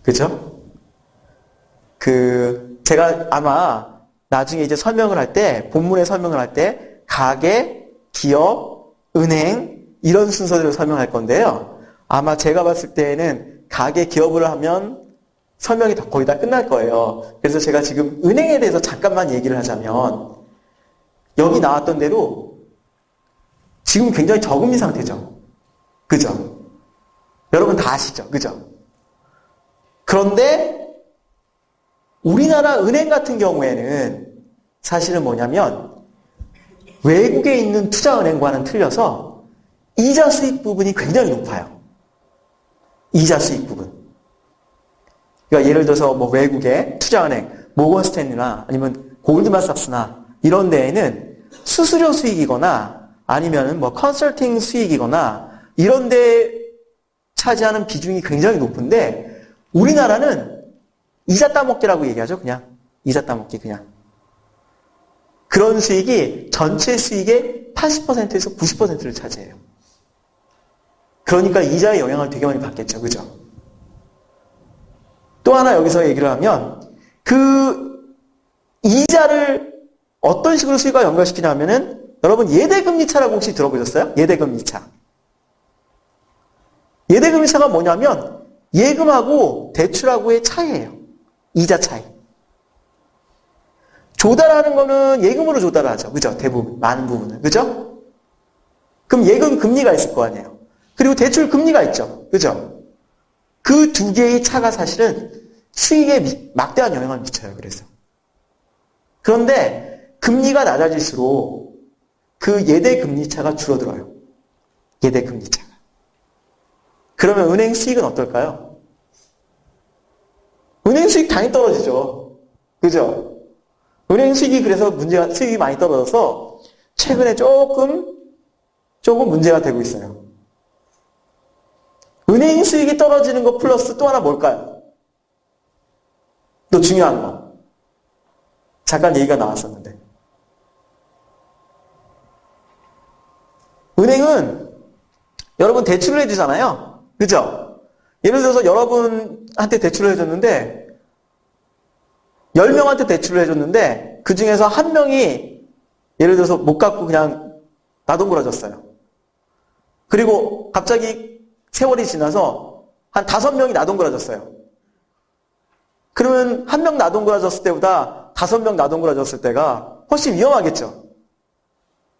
그죠? 제가 아마 나중에 이제 설명을 할 때, 본문에 설명을 할 때, 가계, 기업, 은행, 이런 순서대로 설명할 건데요. 아마 제가 봤을 때에는 가계, 기업을 하면 설명이 거의 다 끝날 거예요. 그래서 제가 지금 은행에 대해서 잠깐만 얘기를 하자면, 여기 나왔던 대로 지금 굉장히 저금리 상태죠. 그죠? 여러분 다 아시죠? 그죠? 그런데 우리나라 은행 같은 경우에는 사실은 뭐냐면 외국에 있는 투자은행과는 틀려서 이자 수익 부분이 굉장히 높아요. 이자 수익 부분. 그러니까 예를 들어서 뭐 외국의 투자은행, 모건 스탠리나 아니면 골드만삭스나 이런 데에는 수수료 수익이거나 아니면 뭐 컨설팅 수익이거나 이런 데 차지하는 비중이 굉장히 높은데 우리나라는 이자 따먹기라고 얘기하죠. 그냥 이자 따먹기 그냥. 그런 수익이 전체 수익의 80%에서 90%를 차지해요. 그러니까 이자의 영향을 되게 많이 받겠죠. 그죠? 또 하나 여기서 얘기를 하면 그 이자를 어떤 식으로 수익과 연결시키냐면은 여러분 예대금리차라고 혹시 들어보셨어요? 예대금리차. 예대금리차가 뭐냐면 예금하고 대출하고의 차이예요. 이자 차이. 조달하는 거는 예금으로 조달하죠. 그죠? 대부분, 많은 부분은. 그죠? 그럼 예금 금리가 있을 거 아니에요. 그리고 대출 금리가 있죠. 그죠? 그 두 개의 차가 사실은 수익에 막대한 영향을 미쳐요. 그래서. 그런데 금리가 낮아질수록 그 예대 금리 차가 줄어들어요. 예대 금리 차가. 그러면 은행 수익은 어떨까요? 은행 수익 당연히 떨어지죠. 그죠? 은행 수익이 그래서 수익이 많이 떨어져서 최근에 조금 문제가 되고 있어요. 은행 수익이 떨어지는 거 플러스 또 하나 뭘까요? 또 중요한 거. 잠깐 얘기가 나왔었는데. 은행은 여러분 대출을 해주잖아요. 그죠? 예를 들어서 여러분한테 대출을 해줬는데 10명한테 대출을 해줬는데 그 중에서 한 명이 예를 들어서 못 갚고 그냥 나동거라졌어요. 그리고 갑자기 세월이 지나서 한 5명이 나동거라졌어요. 그러면 한 명 나동거라졌을 때보다 5명 나동거라졌을 때가 훨씬 위험하겠죠.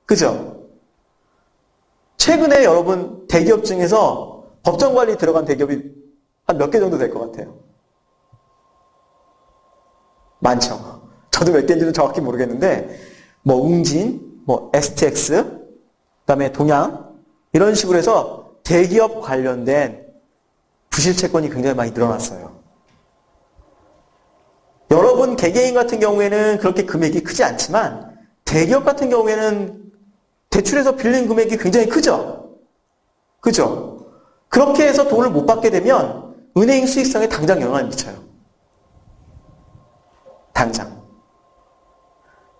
그죠? 최근에 여러분 대기업 중에서 법정관리 들어간 대기업이 한 몇 개 정도 될 것 같아요? 많죠. 저도 몇 개인지는 정확히 모르겠는데 뭐 웅진, 뭐 STX, 그다음에 동양 이런 식으로 해서 대기업 관련된 부실 채권이 굉장히 많이 늘어났어요. 여러분 개개인 같은 경우에는 그렇게 금액이 크지 않지만 대기업 같은 경우에는 대출해서 빌린 금액이 굉장히 크죠. 그죠? 그렇게 해서 돈을 못 받게 되면 은행 수익성에 당장 영향을 미쳐요. 당장.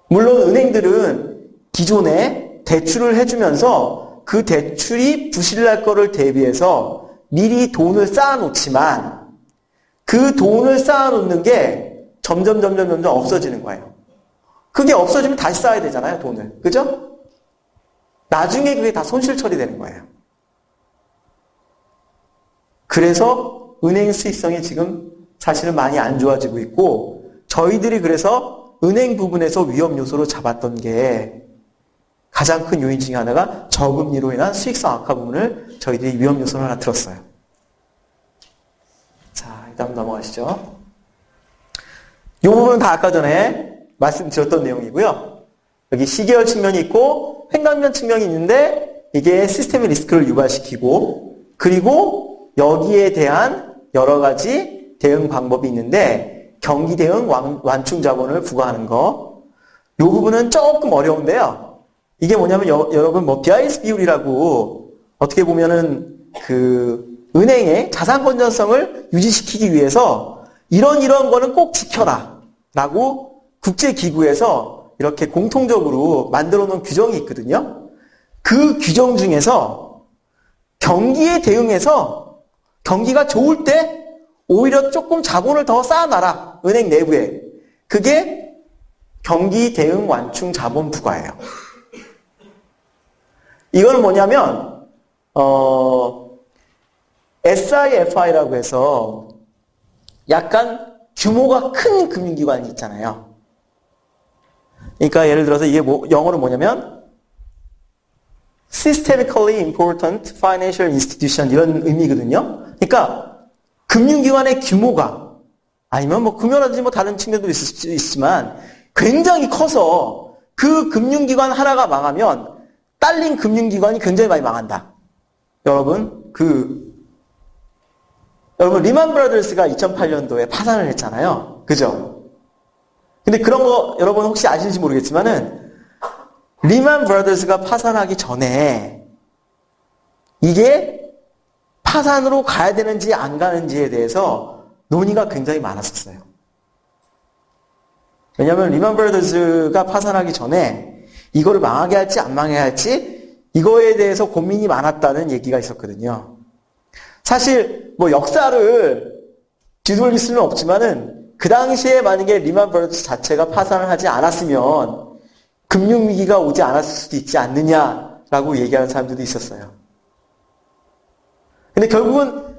물론 은행들은 기존에 대출을 해주면서 그 대출이 부실날 거를 대비해서 미리 돈을 쌓아놓지만 그 돈을 쌓아놓는 게 점점 없어지는 거예요. 그게 없어지면 다시 쌓아야 되잖아요, 돈을. 그죠? 나중에 그게 다 손실 처리되는 거예요. 그래서 은행 수익성이 지금 사실은 많이 안 좋아지고 있고 저희들이 그래서 은행 부분에서 위험 요소로 잡았던 게 가장 큰 요인 중에 하나가 저금리로 인한 수익성 악화 부분을 저희들이 위험 요소로 하나 들었어요. 자, 일단 넘어가시죠. 이 부분은 다 아까 전에 말씀드렸던 내용이고요. 여기 시계열 측면이 있고 횡단면 측면이 있는데 이게 시스템의 리스크를 유발시키고 그리고 여기에 대한 여러 가지 대응 방법이 있는데 경기 대응 완충 자본을 부과하는 거. 이 부분은 조금 어려운데요. 이게 뭐냐면 여러분 뭐 비아이스 비율이라고 어떻게 보면은 그 은행의 자산 건전성을 유지시키기 위해서 이런 거는 꼭 지켜라 라고 국제기구에서 이렇게 공통적으로 만들어 놓은 규정이 있거든요. 그 규정 중에서 경기에 대응해서 경기가 좋을 때 오히려 조금 자본을 더 쌓아놔라. 은행 내부에. 그게 경기 대응 완충 자본 부과예요. 이거는 뭐냐면 SIFI라고 해서 약간 규모가 큰 금융기관이 있잖아요. 그러니까 예를 들어서 이게 영어로 뭐냐면 Systemically Important Financial Institution 이런 의미거든요. 그러니까 금융기관의 규모가 아니면 뭐 금융라든지 뭐 다른 측면도 있을 수 있지만 굉장히 커서 그 금융기관 하나가 망하면 딸린 금융기관이 굉장히 많이 망한다. 여러분 리만 브라더스가 2008년도에 파산을 했잖아요. 그죠? 근데 그런 거 여러분 혹시 아실지 모르겠지만은 리만 브라더스가 파산하기 전에 이게 파산으로 가야 되는지 안 가는지에 대해서 논의가 굉장히 많았었어요. 왜냐하면 리만 브라더스가 파산하기 전에 이거를 망하게 할지 안 망하게 할지 이거에 대해서 고민이 많았다는 얘기가 있었거든요. 사실 뭐 역사를 뒤돌릴 수는 없지만은 그 당시에 만약에 리만 브라더스 자체가 파산을 하지 않았으면 금융위기가 오지 않았을 수도 있지 않느냐라고 얘기하는 사람들도 있었어요. 근데 결국은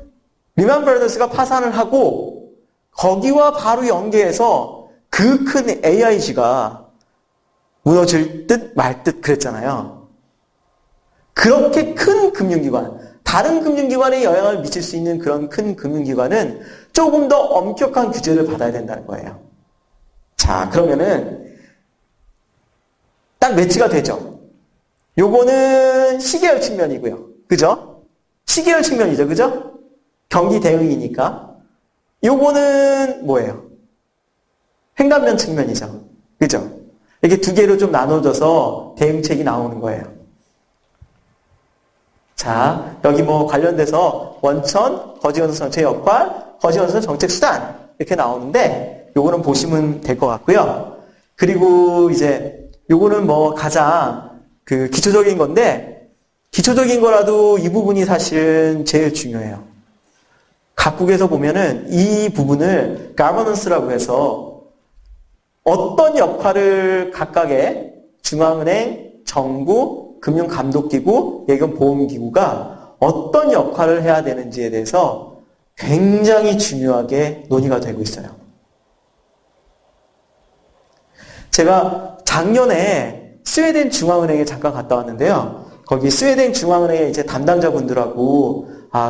리만 브라더스가 파산을 하고 거기와 바로 연계해서 그 큰 AIG가 무너질 듯 말 듯 그랬잖아요. 그렇게 큰 금융기관, 다른 금융기관에 영향을 미칠 수 있는 그런 큰 금융기관은 조금 더 엄격한 규제를 받아야 된다는 거예요. 자, 그러면은 딱 매치가 되죠. 요거는 시계열 측면이고요. 그죠? 시계열 측면이죠. 그죠? 경기 대응이니까. 요거는 뭐예요? 행간면 측면이죠. 그죠? 이렇게 두 개로 좀 나눠져서 대응책이 나오는 거예요. 자, 여기 뭐 관련돼서 원천, 거시건설 정책 역할, 거시건설 정책 수단 이렇게 나오는데 요거는 보시면 될 것 같고요. 그리고 이제 요거는 뭐 가장 그 기초적인 건데 기초적인 거라도 이 부분이 사실 제일 중요해요. 각국에서 보면은 이 부분을 가버넌스라고 해서 어떤 역할을 각각의 중앙은행, 정부, 금융감독기구, 예금보험기구가 어떤 역할을 해야 되는지에 대해서 굉장히 중요하게 논의가 되고 있어요. 제가 작년에 스웨덴 중앙은행에 잠깐 갔다 왔는데요. 거기 스웨덴 중앙은행의 이제 담당자분들하고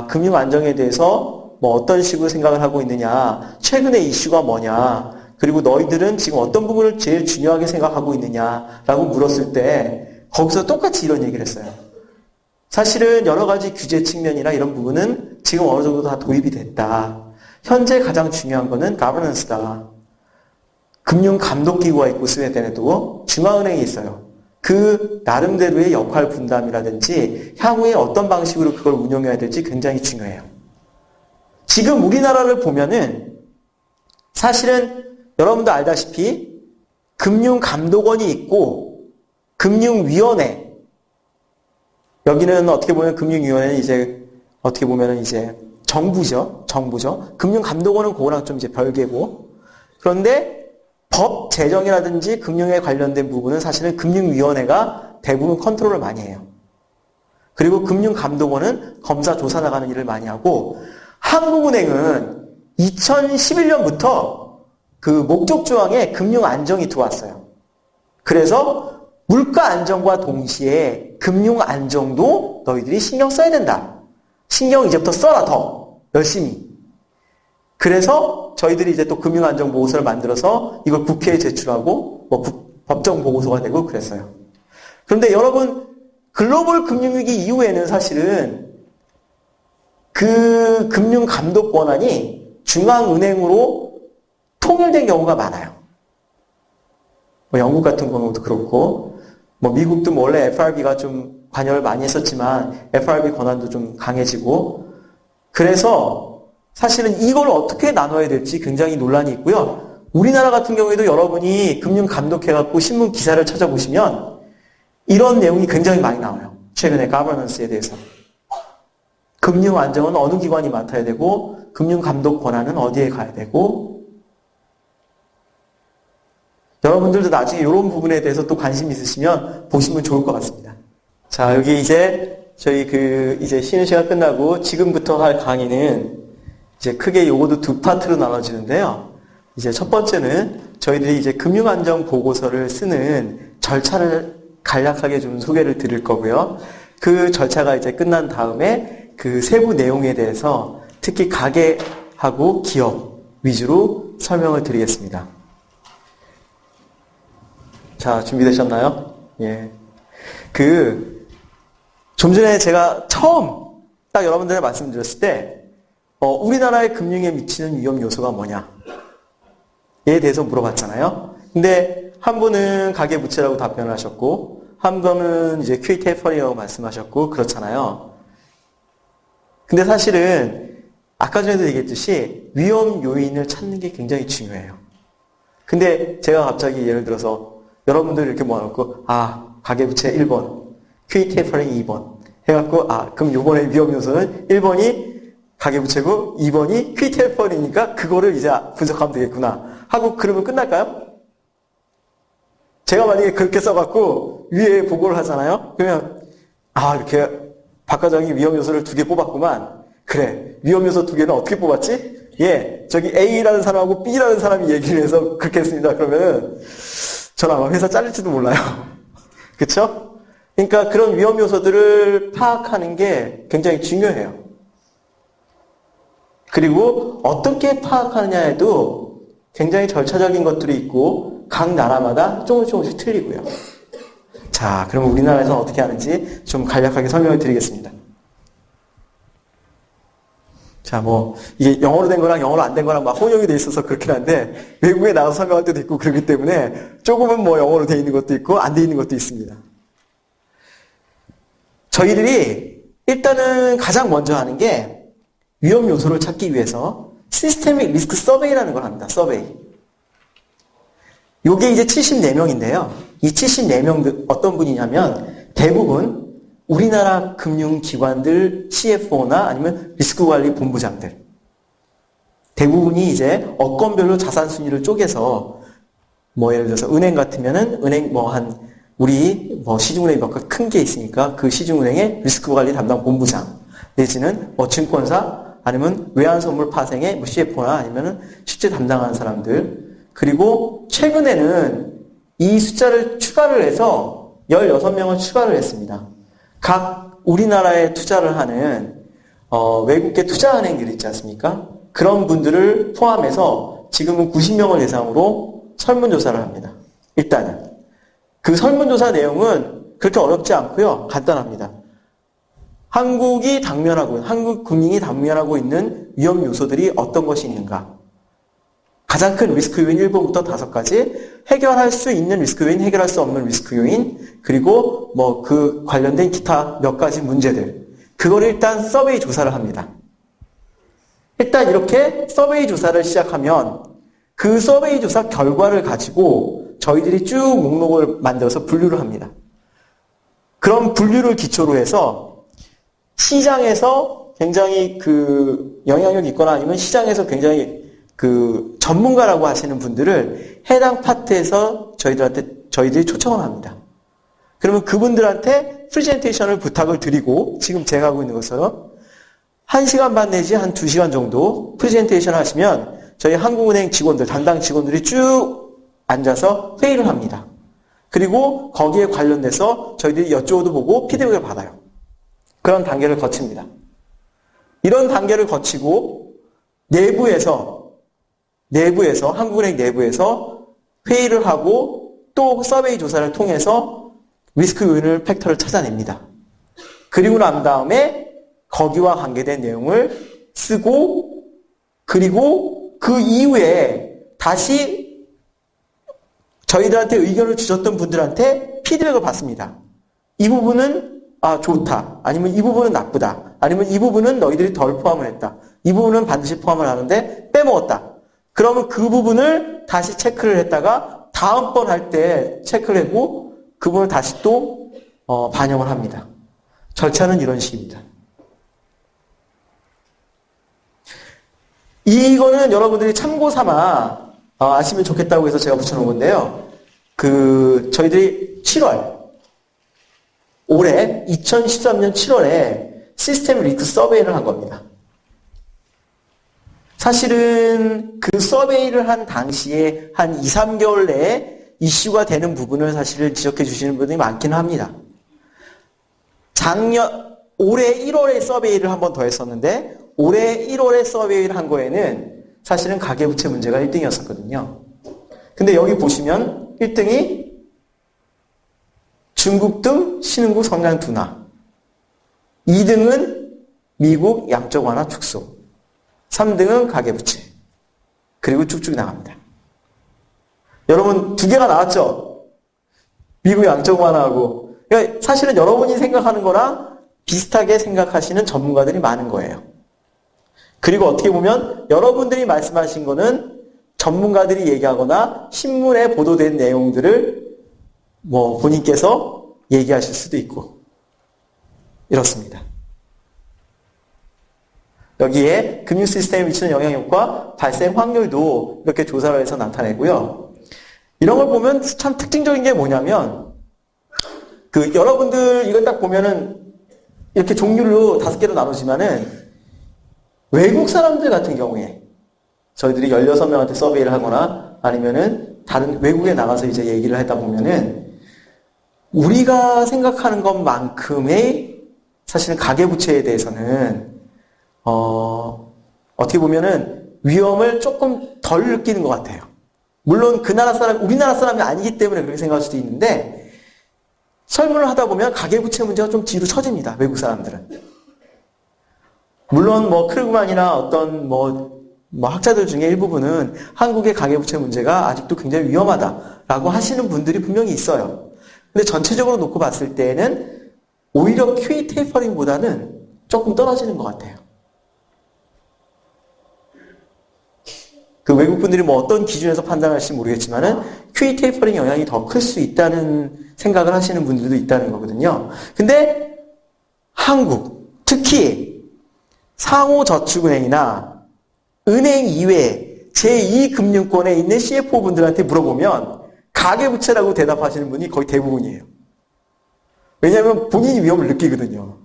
금융 안정에 대해서 뭐 어떤 식으로 생각을 하고 있느냐, 최근의 이슈가 뭐냐, 그리고 너희들은 지금 어떤 부분을 제일 중요하게 생각하고 있느냐라고 물었을 때 거기서 똑같이 이런 얘기를 했어요. 사실은 여러 가지 규제 측면이나 이런 부분은 지금 어느 정도 다 도입이 됐다. 현재 가장 중요한 거는 가버넌스다. 금융감독기구가 있고 스웨덴에도 중앙은행이 있어요. 그 나름대로의 역할 분담이라든지 향후에 어떤 방식으로 그걸 운영해야 될지 굉장히 중요해요. 지금 우리나라를 보면은 사실은 여러분도 알다시피 금융감독원이 있고 금융위원회, 여기는 어떻게 보면 금융위원회는 이제 어떻게 보면은 이제 정부죠. 금융감독원은 그거랑 좀 이제 별개고, 그런데 법 제정이라든지 금융에 관련된 부분은 사실은 금융위원회가 대부분 컨트롤을 많이 해요. 그리고 금융감독원은 검사 조사 나가는 일을 많이 하고, 한국은행은 2011년부터 그 목적 조항에 금융 안정이 들어왔어요. 그래서 물가 안정과 동시에 금융 안정도 너희들이 신경 써야 된다. 신경 이제부터 써라, 더 열심히. 그래서 저희들이 이제 또 금융안정보고서를 만들어서 이걸 국회에 제출하고 뭐 법정 보고서가 되고 그랬어요. 그런데 여러분, 글로벌 금융위기 이후에는 사실은 그 그 금융 감독 권한이 중앙은행으로 통일된 경우가 많아요. 뭐 영국 같은 경우도 그렇고, 뭐 미국도 뭐 원래 FRB가 좀 관여를 많이 했었지만 FRB 권한도 좀 강해지고, 그래서 사실은 이걸 어떻게 나눠야 될지 굉장히 논란이 있고요. 우리나라 같은 경우에도 여러분이 금융 감독해갖고 신문 기사를 찾아보시면 이런 내용이 굉장히 많이 나와요. 최근에 가버넌스에 대해서. 금융 안정은 어느 기관이 맡아야 되고, 금융 감독 권한은 어디에 가야 되고, 여러분들도 나중에 이런 부분에 대해서 또 관심 있으시면 보시면 좋을 것 같습니다. 자, 여기 이제 저희 이제 쉬는 시간 끝나고 지금부터 할 강의는 이제 크게 요거도 두 파트로 나눠지는데요. 이제 첫 번째는 저희들이 이제 금융안정 보고서를 쓰는 절차를 간략하게 좀 소개를 드릴 거고요. 그 절차가 이제 끝난 다음에 그 세부 내용에 대해서 특히 가계하고 기업 위주로 설명을 드리겠습니다. 자, 준비되셨나요? 예. 좀 전에 제가 처음 딱 여러분들에게 말씀드렸을 때, 우리나라의 금융에 미치는 위험 요소가 뭐냐에 대해서 물어봤잖아요. 근데 한 분은 가계부채라고 답변을 하셨고, 한 분은 이제 QE-taperin이라고 말씀하셨고, 그렇잖아요. 근데 사실은 아까 전에도 얘기했듯이 위험 요인을 찾는 게 굉장히 중요해요. 근데 제가 갑자기 예를 들어서 여러분들 이렇게 모아놓고, 가계부채 1번, QE-tapering 2번 해갖고, 그럼 요번에 위험 요소는 1번이 가계부채고 2번이 QE-tapering이니까 그거를 이제 분석하면 되겠구나 하고 그러면 끝날까요? 제가 만약에 그렇게 써갖고 위에 보고를 하잖아요? 그러면 이렇게 박 과장이 위험 요소를 2개 뽑았구만. 그래, 위험 요소 2개는 어떻게 뽑았지? 저기 A라는 사람하고 B라는 사람이 얘기를 해서 그렇게 했습니다. 그러면은 저는 아마 회사 잘릴지도 몰라요. 그쵸? 그러니까 그런 위험 요소들을 파악하는 게 굉장히 중요해요. 그리고 어떻게 파악하느냐에도 굉장히 절차적인 것들이 있고 각 나라마다 조금씩 틀리고요. 자, 그럼 우리나라에서는 어떻게 하는지 좀 간략하게 설명을 드리겠습니다. 자, 이게 영어로 된 거랑 영어로 안 된 거랑 막 혼용이 돼 있어서 그렇긴 한데, 외국에 나가서 설명할 때도 있고 그렇기 때문에 조금은 영어로 돼 있는 것도 있고 안 돼 있는 것도 있습니다. 저희들이 일단은 가장 먼저 하는 게 위험 요소를 찾기 위해서 시스테믹 리스크 서베이라는 걸 합니다. 서베이. 요게 이제 74명인데요. 이 74명 어떤 분이냐면 대부분 우리나라 금융기관들 CFO나 아니면 리스크관리 본부장들. 대부분이 이제 업권별로 자산 순위를 쪼개서 예를 들어서 은행 같으면은 은행 우리 시중은행이 몇 개 큰 게 있으니까 그 시중은행의 리스크관리 담당 본부장 내지는 증권사 아니면 외환선물 파생의 CFO나 아니면은 실제 담당하는 사람들. 그리고 최근에는 이 숫자를 추가를 해서 16명을 추가를 했습니다. 각 우리나라에 투자를 하는 외국계 투자은행들 있지 않습니까? 그런 분들을 포함해서 지금은 90명을 대상으로 설문조사를 합니다. 일단은. 그 설문조사 내용은 그렇게 어렵지 않고요. 간단합니다. 한국 국민이 당면하고 있는 위험 요소들이 어떤 것이 있는가? 가장 큰 리스크 요인 1번부터 5가지, 해결할 수 있는 리스크 요인, 해결할 수 없는 리스크 요인, 그리고 그 관련된 기타 몇 가지 문제들. 그거를 일단 서베이 조사를 합니다. 일단 이렇게 서베이 조사를 시작하면 그 서베이 조사 결과를 가지고 저희들이 쭉 목록을 만들어서 분류를 합니다. 그런 분류를 기초로 해서 시장에서 굉장히 영향력 있거나 아니면 시장에서 굉장히 전문가라고 하시는 분들을 해당 파트에서 저희들이 초청을 합니다. 그러면 그분들한테 프레젠테이션을 부탁을 드리고 지금 제가 하고 있는 것처럼 1시간 반 내지 한 2시간 정도 프레젠테이션을 하시면 저희 한국은행 직원들, 담당 직원들이 쭉 앉아서 회의를 합니다. 그리고 거기에 관련돼서 저희들이 여쭤도 보고 피드백을 받아요. 그런 단계를 거칩니다. 이런 단계를 거치고 내부에서 한국은행 내부에서 회의를 하고 또 서베이 조사를 통해서 리스크 요인을 팩터를 찾아냅니다. 그리고 난 다음에 거기와 관계된 내용을 쓰고 그리고 그 이후에 다시 저희들한테 의견을 주셨던 분들한테 피드백을 받습니다. 이 부분은 좋다. 아니면 이 부분은 나쁘다. 아니면 이 부분은 너희들이 덜 포함을 했다. 이 부분은 반드시 포함을 하는데 빼먹었다. 그러면 그 부분을 다시 체크를 했다가 다음번 할 때 체크를 하고 그 부분을 다시 또 반영을 합니다. 절차는 이런 식입니다. 이거는 여러분들이 참고 삼아 아시면 좋겠다고 해서 제가 붙여놓은 건데요. 저희들이 7월, 올해 2013년 7월에 시스템 리스크 서베이를 한 겁니다. 사실은 그 서베이를 한 당시에 한 2, 3개월 내에 이슈가 되는 부분을 사실 지적해 주시는 분들이 많기는 합니다. 올해 1월에 서베이를 한 번 더 했었는데 올해 1월에 서베이를 한 거에는 사실은 가계부채 문제가 1등이었었거든요. 근데 여기 보시면 1등이 중국 등 신흥국 성장 둔화, 2등은 미국 양적 완화 축소, 3등은 가계부채, 그리고 쭉쭉 나갑니다. 여러분 두 개가 나왔죠? 미국 양적 완화하고. 그러니까 사실은 여러분이 생각하는 거랑 비슷하게 생각하시는 전문가들이 많은 거예요. 그리고 어떻게 보면 여러분들이 말씀하신 거는 전문가들이 얘기하거나 신문에 보도된 내용들을 본인께서 얘기하실 수도 있고 이렇습니다. 여기에 금융 시스템에 미치는 영향력과 발생 확률도 이렇게 조사를 해서 나타내고요. 이런 걸 보면 참 특징적인 게 뭐냐면 여러분들 이거 딱 보면은 이렇게 종류로 5개로 나누지만은 외국 사람들 같은 경우에 저희들이 16명한테 서베이를 하거나 아니면은 다른 외국에 나가서 이제 얘기를 하다 보면은 우리가 생각하는 것만큼의 사실은 가계부채에 대해서는 어떻게 보면은 위험을 조금 덜 느끼는 것 같아요. 물론 우리나라 사람이 아니기 때문에 그렇게 생각할 수도 있는데 설문을 하다 보면 가계부채 문제가 좀 뒤로 처집니다. 외국 사람들은. 물론 크루그만이나 어떤 학자들 중에 일부분은 한국의 가계부채 문제가 아직도 굉장히 위험하다라고 하시는 분들이 분명히 있어요. 근데 전체적으로 놓고 봤을 때는 오히려 QE 테이퍼링보다는 조금 떨어지는 것 같아요. 외국 분들이 어떤 기준에서 판단할지 모르겠지만은 QE 테이퍼링 영향이 더 클 수 있다는 생각을 하시는 분들도 있다는 거거든요. 근데 한국, 특히 상호저축은행이나 은행 이외에 제2금융권에 있는 CFO분들한테 물어보면 가계부채라고 대답하시는 분이 거의 대부분이에요. 왜냐하면 본인이 위험을 느끼거든요.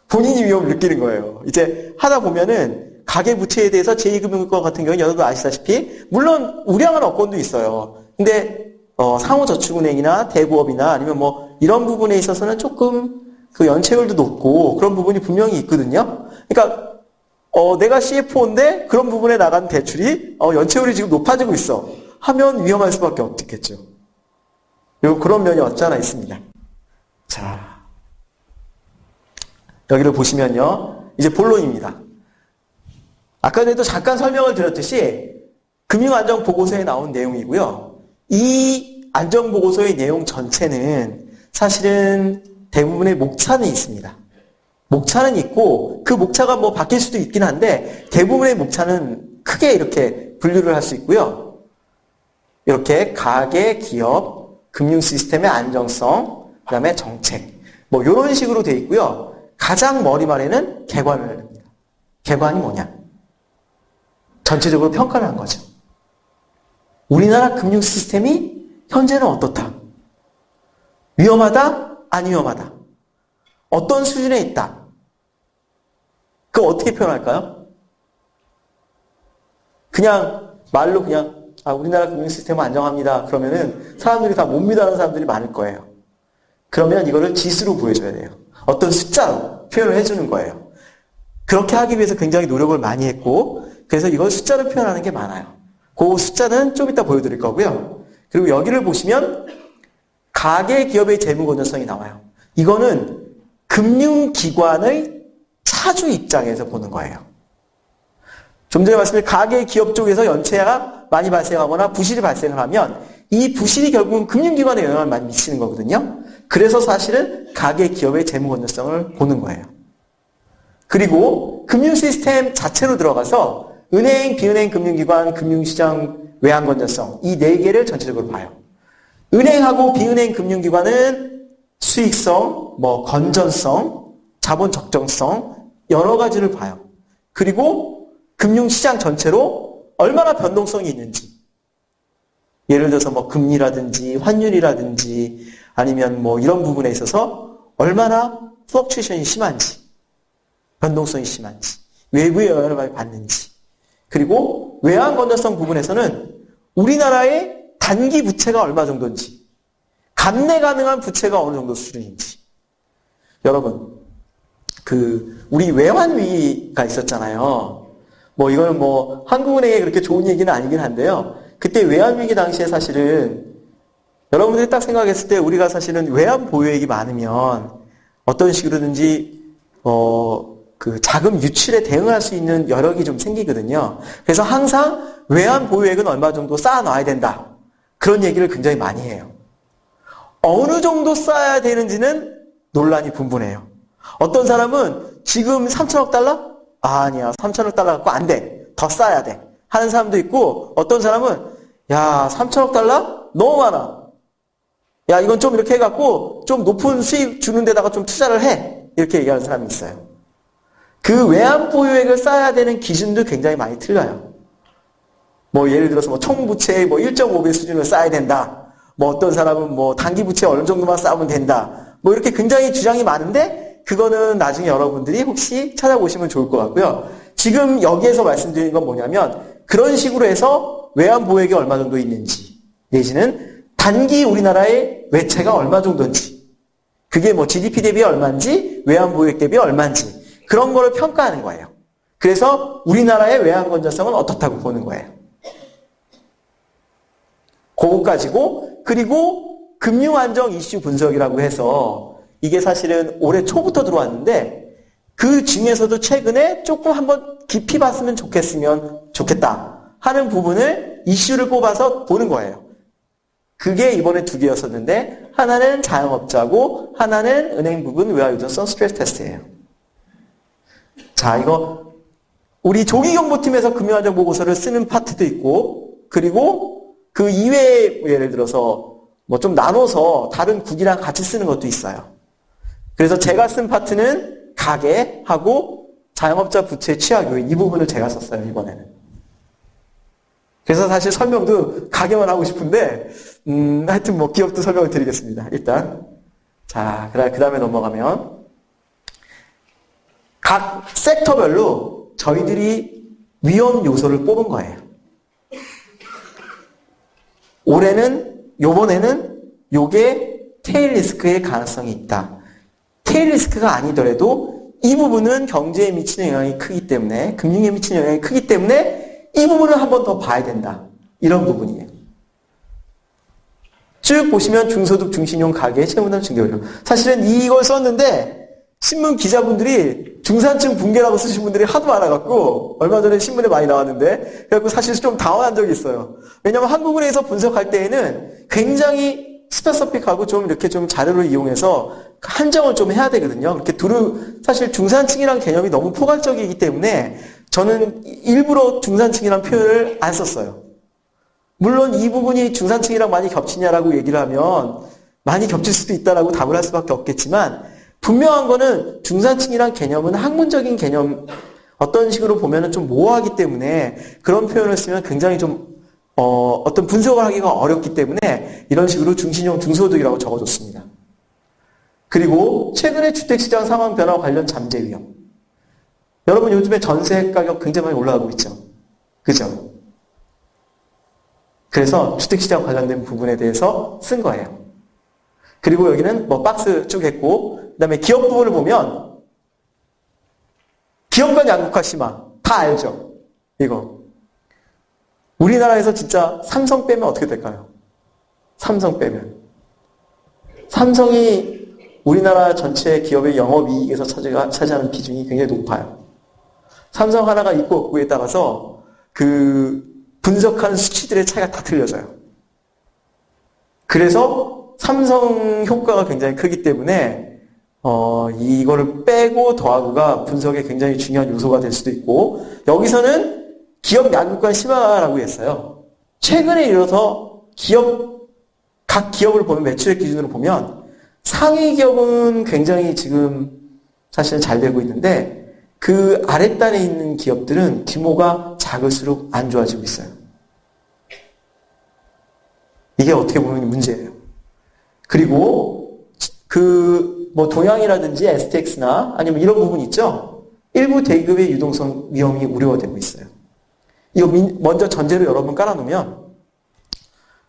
본인이 위험을 느끼는 거예요. 이제 하다 보면은 가계부채에 대해서 제2금융권 같은 경우는 여러분도 아시다시피 물론 우량한 업권도 있어요. 근데 상호저축은행이나 대부업이나 아니면 이런 부분에 있어서는 조금 연체율도 높고 그런 부분이 분명히 있거든요. 그러니까 내가 CFO인데 그런 부분에 나간 대출이 연체율이 지금 높아지고 있어 하면 위험할 수밖에 없겠죠. 그런 면이 없지 않아 있습니다. 자, 여기를 보시면요, 이제 본론입니다. 아까 전에도 잠깐 설명을 드렸듯이 금융안정보고서에 나온 내용이고요. 이 안정보고서의 내용 전체는 사실은 대부분의 목차는 있습니다. 목차는 있고 그 목차가 바뀔 수도 있긴 한데 대부분의 목차는 크게 이렇게 분류를 할 수 있고요. 이렇게 가계, 기업, 금융 시스템의 안정성, 그 다음에 정책 이런 식으로 되어 있고요. 가장 머리말에는 개관을 합니다. 개관이 뭐냐? 전체적으로 평가를 한 거죠. 우리나라 금융 시스템이 현재는 어떻다? 위험하다? 안 위험하다? 어떤 수준에 있다? 그거 어떻게 표현할까요? 그냥 말로 우리나라 금융 시스템은 안정합니다. 그러면은 사람들이 다 못 믿어하는 사람들이 많을 거예요. 그러면 이거를 지수로 보여줘야 돼요. 어떤 숫자로 표현을 해주는 거예요. 그렇게 하기 위해서 굉장히 노력을 많이 했고 그래서 이걸 숫자로 표현하는 게 많아요. 그 숫자는 좀 이따 보여드릴 거고요. 그리고 여기를 보시면 가계 기업의 재무 건전성이 나와요. 이거는 금융기관의 차주 입장에서 보는 거예요. 좀 전에 말씀드린 가계 기업 쪽에서 연체가 많이 발생하거나 부실이 발생을 하면 이 부실이 결국은 금융기관에 영향을 많이 미치는 거거든요. 그래서 사실은 가계 기업의 재무 건전성을 보는 거예요. 그리고 금융 시스템 자체로 들어가서 은행, 비은행 금융기관, 금융시장, 외환 건전성 이 네 개를 전체적으로 봐요. 은행하고 비은행 금융기관은 수익성, 건전성, 자본 적정성 여러 가지를 봐요. 그리고 금융시장 전체로 얼마나 변동성이 있는지 예를 들어서 금리라든지 환율이라든지 아니면 이런 부분에 있어서 얼마나 플럭추에이션이 심한지 변동성이 심한지 외부의 영향을 많이 받는지 그리고 외환 건전성 부분에서는 우리나라의 단기 부채가 얼마 정도인지 감내 가능한 부채가 어느 정도 수준인지 여러분 우리 외환 위기가 있었잖아요. 이거는 한국은행에 그렇게 좋은 얘기는 아니긴 한데요. 그때 외환 위기 당시에 사실은 여러분들이 딱 생각했을 때 우리가 사실은 외환 보유액이 많으면 어떤 식으로든지 자금 유출에 대응할 수 있는 여력이 좀 생기거든요. 그래서 항상 외환 보유액은 얼마 정도 쌓아놔야 된다. 그런 얘기를 굉장히 많이 해요. 어느 정도 쌓아야 되는지는 논란이 분분해요. 어떤 사람은 지금 3천억 달러? 아니야. 3천억 달러 갖고 안 돼. 더 쌓아야 돼. 하는 사람도 있고 어떤 사람은 야 3천억 달러? 너무 많아. 야 이건 좀 이렇게 해갖고 좀 높은 수익 주는 데다가 좀 투자를 해. 이렇게 얘기하는 사람이 있어요. 그 외환 보유액을 쌓아야 되는 기준도 굉장히 많이 틀려요. 예를 들어서 총부채의 1.5배 수준을 쌓아야 된다. 어떤 사람은 단기 부채 어느 정도만 쌓으면 된다. 이렇게 굉장히 주장이 많은데 그거는 나중에 여러분들이 혹시 찾아보시면 좋을 것 같고요. 지금 여기에서 말씀드리는 건 뭐냐면 그런 식으로 해서 외환 보유액이 얼마 정도 있는지 내지는 단기 우리나라의 외채가 얼마 정도인지 그게 GDP 대비 얼마인지 외환 보유액 대비 얼마인지 그런 거를 평가하는 거예요. 그래서 우리나라의 외환 건전성은 어떻다고 보는 거예요. 그거 가지고 그리고 금융안정 이슈 분석이라고 해서 이게 사실은 올해 초부터 들어왔는데 그 중에서도 최근에 조금 한번 깊이 봤으면 좋겠다 하는 부분을 이슈를 뽑아서 보는 거예요. 그게 이번에 2개였었는데 하나는 자영업자고 하나는 은행 부분 외화 유동성 스트레스 테스트예요. 자, 이거 우리 조기경보팀에서 금융안정 보고서를 쓰는 파트도 있고 그리고 그 이외에 예를 들어서 좀 나눠서 다른 국이랑 같이 쓰는 것도 있어요. 그래서 제가 쓴 파트는 가계하고 자영업자 부채 취약 요인 이 부분을 제가 썼어요, 이번에는. 그래서 사실 설명도 가계만 하고 싶은데 하여튼 기업도 설명을 드리겠습니다. 일단 자, 그 다음에 넘어가면 각 섹터별로 저희들이 위험 요소를 뽑은 거예요. 요번에는 요게 테일 리스크의 가능성이 있다. 테일 리스크가 아니더라도 이 부분은 경제에 미치는 영향이 크기 때문에 금융에 미치는 영향이 크기 때문에 이 부분을 한 번 더 봐야 된다. 이런 부분이에요. 쭉 보시면 중소득 중신용 가계 채무담 증개율. 사실은 이걸 썼는데 신문 기자분들이 중산층 붕괴라고 쓰신 분들이 하도 많아갖고 얼마 전에 신문에 많이 나왔는데 그래갖고 사실 좀 당황한 적이 있어요. 왜냐하면 한국은행에서 분석할 때에는 굉장히 스페시픽하고 좀 이렇게 좀 자료를 이용해서 한정을 좀 해야 되거든요. 그렇게 사실 중산층이란 개념이 너무 포괄적이기 때문에 저는 일부러 중산층이란 표현을 안 썼어요. 물론 이 부분이 중산층이랑 많이 겹치냐라고 얘기를 하면 많이 겹칠 수도 있다라고 답을 할 수밖에 없겠지만 분명한 거는 중산층이란 개념은 학문적인 개념 어떤 식으로 보면은 좀 모호하기 때문에 그런 표현을 쓰면 굉장히 좀 어떤 분석을 하기가 어렵기 때문에 이런 식으로 중신용 중소득이라고 적어줬습니다. 그리고 최근에 주택시장 상황 변화 관련 잠재 위험. 여러분 요즘에 전세 가격 굉장히 많이 올라가고 있죠. 그죠? 그래서 주택시장 관련된 부분에 대해서 쓴 거예요. 그리고 여기는 박스 쭉 했고 그 다음에 기업 부분을 보면 기업 간 양극화 심화 다 알죠? 이거 우리나라에서 진짜 삼성 빼면 어떻게 될까요? 삼성 빼면 삼성이 우리나라 전체 기업의 영업이익에서 차지하는 비중이 굉장히 높아요. 삼성 하나가 있고 없고에 따라서 그 분석한 수치들의 차이가 다 틀려져요. 그래서 삼성 효과가 굉장히 크기 때문에 이거를 빼고 더하고가 분석에 굉장히 중요한 요소가 될 수도 있고, 여기서는 기업 양극화 심화라고 했어요. 최근에 이뤄서 각 기업을 보면 매출액 기준으로 보면 상위 기업은 굉장히 지금 사실은 잘 되고 있는데 그 아랫단에 있는 기업들은 규모가 작을수록 안 좋아지고 있어요. 이게 어떻게 보면 문제예요. 그리고 동양이라든지 STX나 아니면 이런 부분 있죠? 일부 대기업의 유동성 위험이 우려가 되고 있어요. 이거 먼저 전제로 여러분 깔아놓으면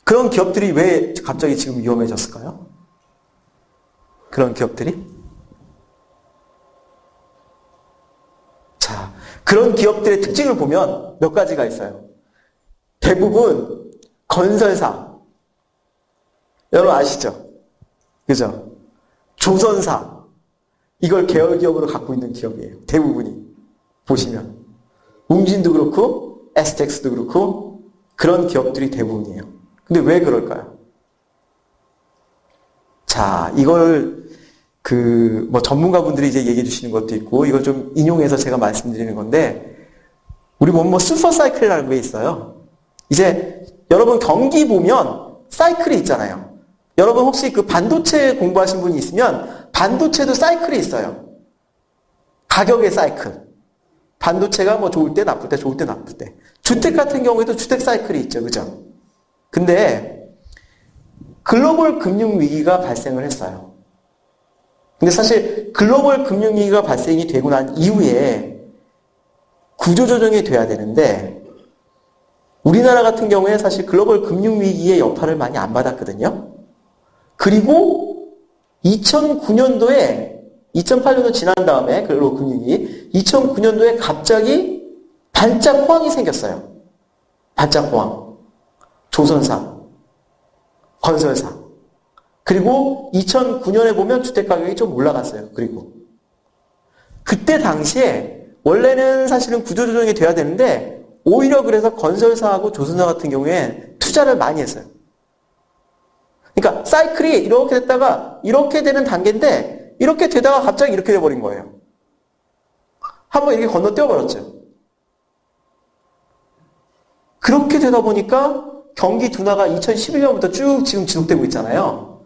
그런 기업들이 왜 갑자기 지금 위험해졌을까요? 그런 기업들이? 자, 그런 기업들의 특징을 보면 몇 가지가 있어요. 대부분 건설사. 여러분 아시죠? 그죠? 조선사. 이걸 계열기업으로 갖고 있는 기업이에요. 대부분이. 보시면. 웅진도 그렇고 STX도 그렇고 그런 기업들이 대부분이에요. 근데 왜 그럴까요? 자, 이걸 전문가분들이 이제 얘기해 주시는 것도 있고, 이걸 좀 인용해서 제가 말씀드리는 건데, 우리 보면 슈퍼사이클이라는 게 있어요. 이제 여러분 경기 보면 사이클이 있잖아요. 여러분 혹시 그 반도체 공부하신 분이 있으면 반도체도 사이클이 있어요. 가격의 사이클. 반도체가 좋을 때 나쁠 때, 좋을 때 나쁠 때. 주택 같은 경우에도 주택 사이클이 있죠. 그죠? 근데 글로벌 금융 위기가 발생을 했어요. 근데 사실 글로벌 금융 위기가 발생이 되고 난 이후에 구조조정이 돼야 되는데 우리나라 같은 경우에 사실 글로벌 금융 위기의 여파를 많이 안 받았거든요. 그리고 2009년도에 2008년도 지난 다음에 글로벌 금융위기 2009년도에 갑자기 반짝 호황이 생겼어요. 반짝 호황. 조선사, 건설사. 그리고 2009년에 보면 주택가격이 좀 올라갔어요. 그리고 그때 당시에 원래는 사실은 구조조정이 돼야 되는데 오히려 그래서 건설사하고 조선사 같은 경우에 투자를 많이 했어요. 그러니까 사이클이 이렇게 됐다가 이렇게 되는 단계인데 이렇게 되다가 갑자기 이렇게 돼버린 거예요. 한번 이렇게 건너뛰어버렸죠. 그렇게 되다 보니까 경기 둔화가 2011년부터 쭉 지금 지속되고 있잖아요.